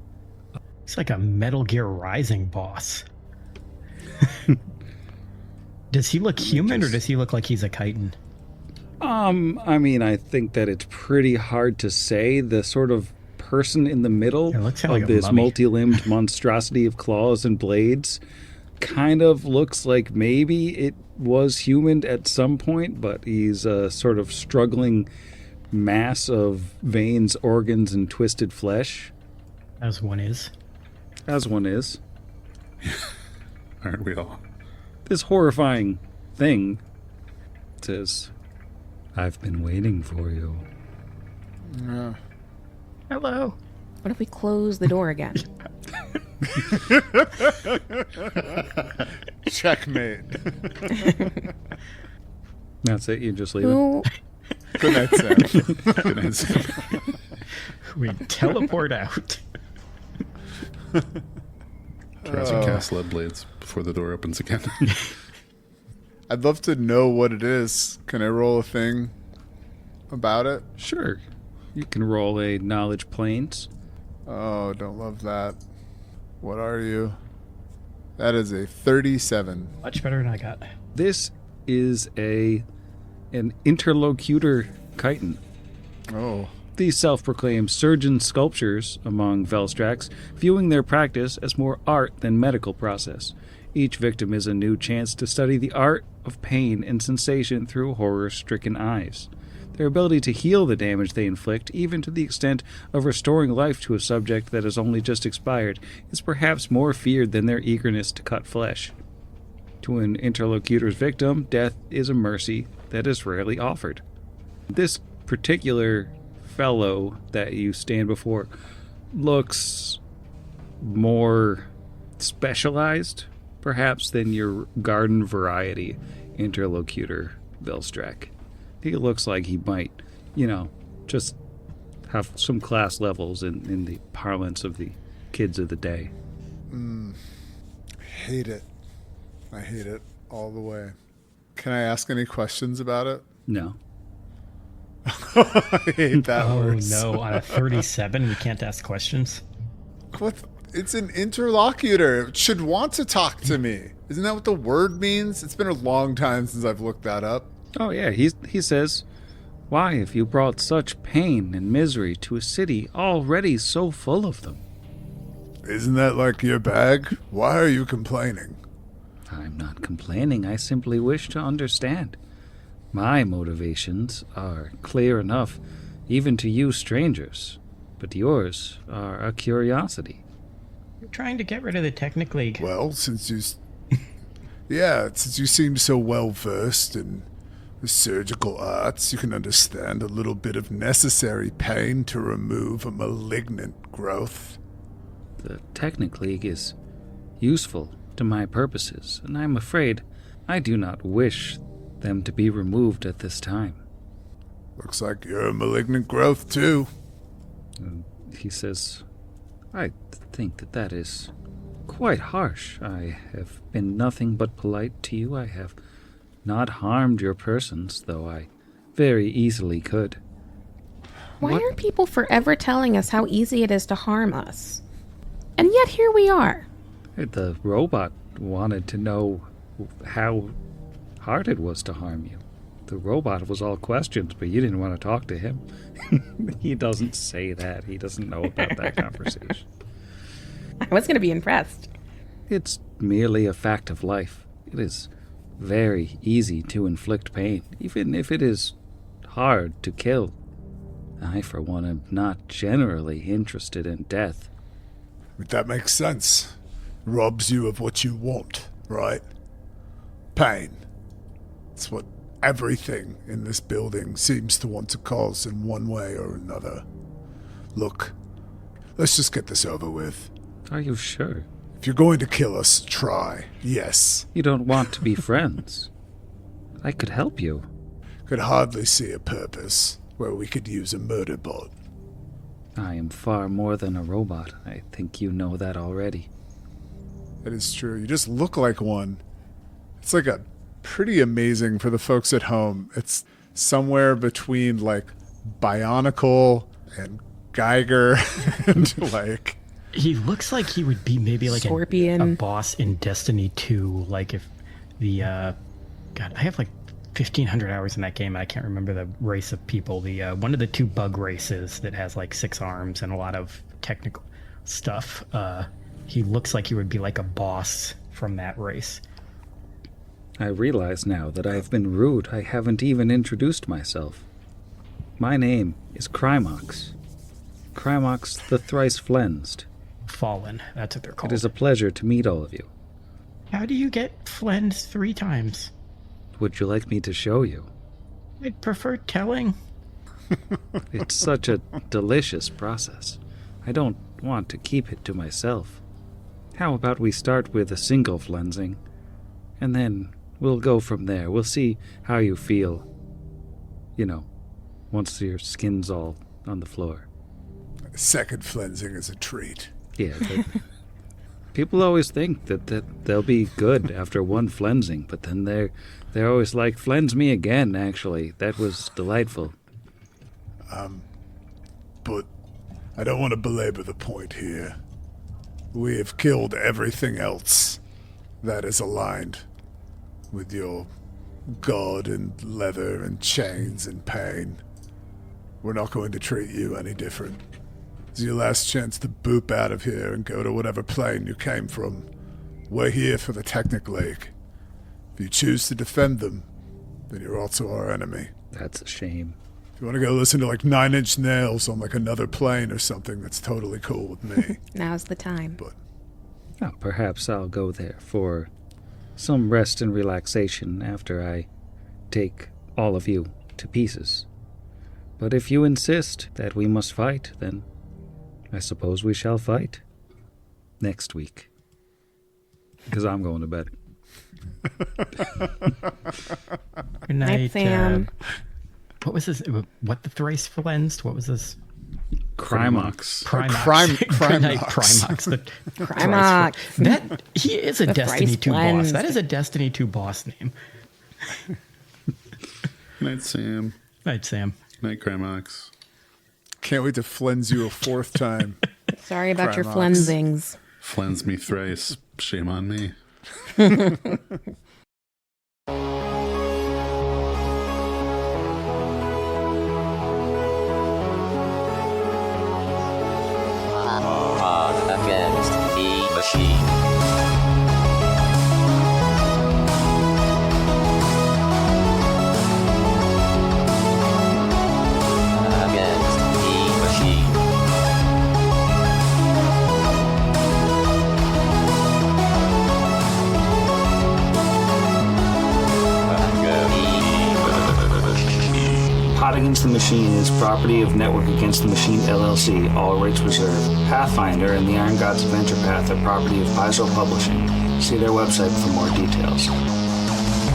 It's like a Metal Gear Rising boss. Does he look human or does he look like he's a chitin? I mean, I think that it's pretty hard to say. The sort of person in the middle It looks of like a this mummy. multi-limbed monstrosity of claws and blades kind of looks like maybe it was human at some point, but he's a sort of struggling mass of veins, organs, and twisted flesh. As one is. As one is. Aren't we all? This horrifying thing says, "I've been waiting for you." Yeah. Hello. What if we close the door again? Checkmate. That's it, you just leave it. Who? Good night, Sam. Good night, Sam. We teleport out. Tries to cast lead blades before the door opens again. I'd love to know what it is. Can I roll a thing about it? Sure. You can roll a knowledge planes. Oh, don't love that. What are you? That is a 37. Much better than I got. This is an interlocutor chitin. Oh. These self-proclaimed surgeon sculptors among Velstrax, viewing their practice as more art than medical process. Each victim is a new chance to study the art of pain and sensation through horror-stricken eyes. Their ability to heal the damage they inflict, even to the extent of restoring life to a subject that has only just expired, is perhaps more feared than their eagerness to cut flesh. To an interlocutor's victim, death is a mercy that is rarely offered. This particular fellow that you stand before looks more specialized, perhaps, than your garden variety interlocutor, Velstrack. He looks like he might, just have some class levels in the parlance of the kids of the day. Hate it. I hate it all the way. Can I ask any questions about it? No. I hate that word. Oh no, on a 37 we can't ask questions? What? It's an interlocutor. It should want to talk to me. Isn't that what the word means? It's been a long time since I've looked that up. Oh yeah, he says, "Why have you brought such pain and misery to a city already so full of them?" Isn't that like your bag? Why are you complaining? I'm not complaining, I simply wish to understand. My motivations are clear enough, even to you strangers, but yours are a curiosity. We're trying to get rid of the Technic League. Well, since you seem so well versed in the surgical arts, you can understand a little bit of necessary pain to remove a malignant growth. The Technic League is useful to my purposes, and I'm afraid I do not wish them to be removed at this time. Looks like you're a malignant growth, too. He says, I think that is quite harsh. I have been nothing but polite to you. I have not harmed your persons, though I very easily could. Why are people forever telling us how easy it is to harm us? And yet here we are. The robot wanted to know how hard it was to harm you. The robot was all questions, but you didn't want to talk to him. He doesn't say that. He doesn't know about that conversation. I was going to be impressed. It's merely a fact of life. It is very easy to inflict pain, even if it is hard to kill. I, for one, am not generally interested in death. That makes sense. Robs you of what you want, right? Pain. It's what everything in this building seems to want to cause in one way or another. Look, let's just get this over with. Are you sure? If you're going to kill us, try. Yes. You don't want to be friends. I could help you. Could hardly see a purpose where we could use a murder bot. I am far more than a robot. I think you know that already. That is true. You just look like one. It's like a pretty amazing for the folks at home. It's somewhere between like Bionicle and Geiger and like... He looks like he would be maybe like Scorpion. a boss in Destiny 2. Like if the... God, I have like 1,500 hours in that game. I can't remember the race of people. The one of the two bug races that has like 6 arms and a lot of technical stuff. He looks like he would be like a boss from that race. I realize now that I've been rude. I haven't even introduced myself. My name is Crymox. Crymox the Thrice Flensed. Fallen, that's what they're called. It is a pleasure to meet all of you. How do you get flensed 3 times? Would you like me to show you? I'd prefer telling. It's such a delicious process. I don't want to keep it to myself. How about we start with a single flensing, and then we'll go from there. We'll see how you feel, once your skin's all on the floor. Second flensing is a treat. Yeah. People always think that they'll be good after one flensing, but then they're always like, "Flens me again." Actually, that was delightful. But I don't want to belabor the point here. We have killed everything else that is aligned with your god and leather and chains and pain. we're not going to treat you any different. It's your last chance to boop out of here and go to whatever plane you came from. We're here for the Technic League. If you choose to defend them, then you're also our enemy. That's a shame. If you want to go listen to like Nine Inch Nails on like another plane or something, that's totally cool with me. Now's the time. But Well, perhaps I'll go there for some rest and relaxation after I take all of you to pieces. But if you insist that we must fight, then I suppose we shall fight next week. Because I'm going to bed. Good night, Sam. What was this? What the thrice flensed? What was this? Crimox. Primax. Good night, Crimox. Primax. Primax. That he is a The Destiny thrice 2 boss. cleansed. That is a Destiny 2 boss name. Night, Sam. Night, Sam. Night, Crimox. can't wait to flens you a fourth time. Sorry about your Primax. flensings. Flens me thrice. Shame on me. Against the machine. Against the machine. Pot Against the Machine is property of Network Against the Machine LLC, all rights reserved. Pathfinder and the Iron Gods Adventure Path are property of Paizo Publishing. See their website for more details.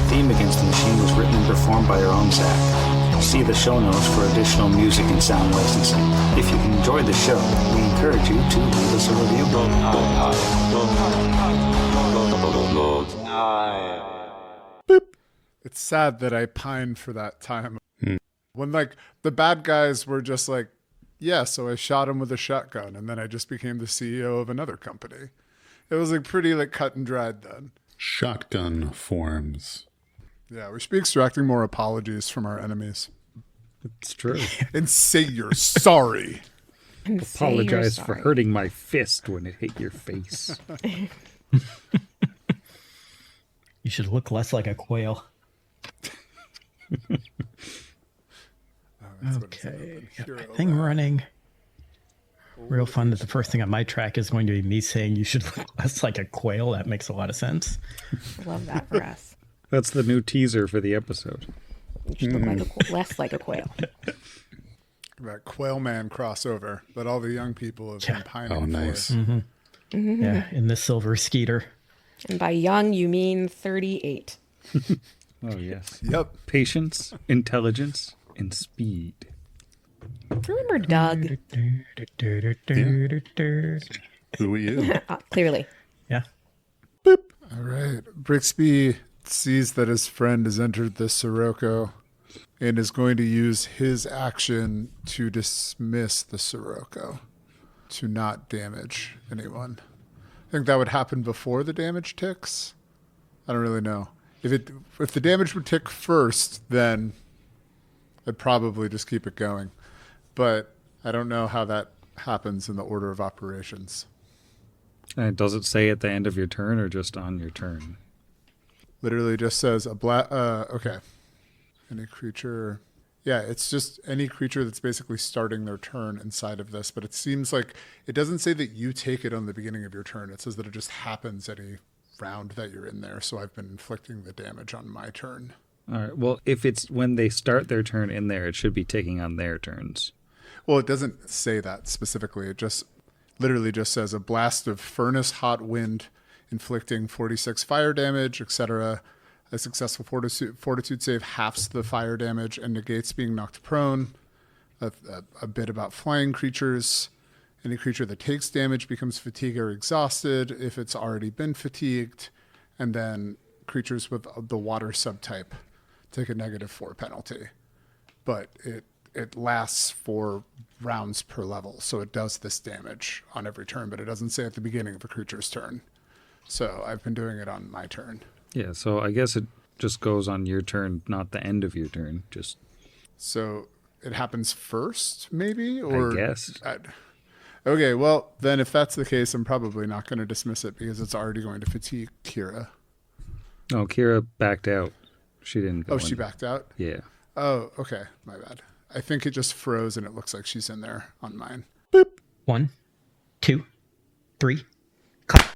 Theme Against the Machine was written and performed by our own Zach. See the show notes for additional music and sound licensing. If you enjoyed the show, we encourage you to leave us a review. It's sad that I pine for that time. When like the bad guys were just like, yeah, so I shot him with a shotgun and then I just became the CEO of another company. It was like pretty like cut and dried then. Shotgun forms. Yeah, we should be extracting more apologies from our enemies. It's true. And say you're sorry. And say you're Apologize for sorry. hurting my fist when it hit your face. You should look less like a quail. That's what it's Okay, about. got my Hero thing lab. running. Real fun that the first thing on my track is going to be me saying you should look less like a quail. That makes a lot of sense. Love that for us. That's the new teaser for the episode. You should look like less like a quail. That Quail Man crossover that all the young people have been pining Oh, nice. for. Yeah, in the silver skeeter. And by young, you mean 38. Oh, yes. Yep. Patience, intelligence, and speed. Remember Doug? Who are you? Clearly. Yeah. All right. Brixby sees that his friend has entered the Sirocco and is going to use his action to dismiss the Sirocco to not damage anyone. I think that would happen before the damage ticks. I don't really know. If the damage would tick first, then I'd probably just keep it going. But I don't know how that happens in the order of operations. And does it say at the end of your turn or just on your turn? Literally just says okay. Any creature. Yeah, it's just any creature that's basically starting their turn inside of this. But it seems like it doesn't say that you take it on the beginning of your turn. It says that it just happens any round that you're in there. So I've been inflicting the damage on my turn. All right. Well, if it's when they start their turn in there, it should be taking on their turns. Well, it doesn't say that specifically. It just literally just says a blast of furnace hot wind inflicting 46 fire damage, etc. A successful fortitude save halves the fire damage and negates being knocked prone. A bit about flying creatures. Any creature that takes damage becomes fatigued or exhausted if it's already been fatigued. And then creatures with the water subtype take a -4 penalty. But it lasts 4 rounds per level, so it does this damage on every turn, but it doesn't say at the beginning of a creature's turn. So I've been doing it on my turn. Yeah, so I guess it just goes on your turn, not the end of your turn. Just So it happens first, maybe? Or I guess. Okay, well, then if that's the case, I'm probably not going to dismiss it because it's already going to fatigue Kira. Oh, Kira backed out. She didn't go Oh, in. she backed out? Yeah. Oh, okay. My bad. I think it just froze and it looks like she's in there on mine. 1, 2, 3,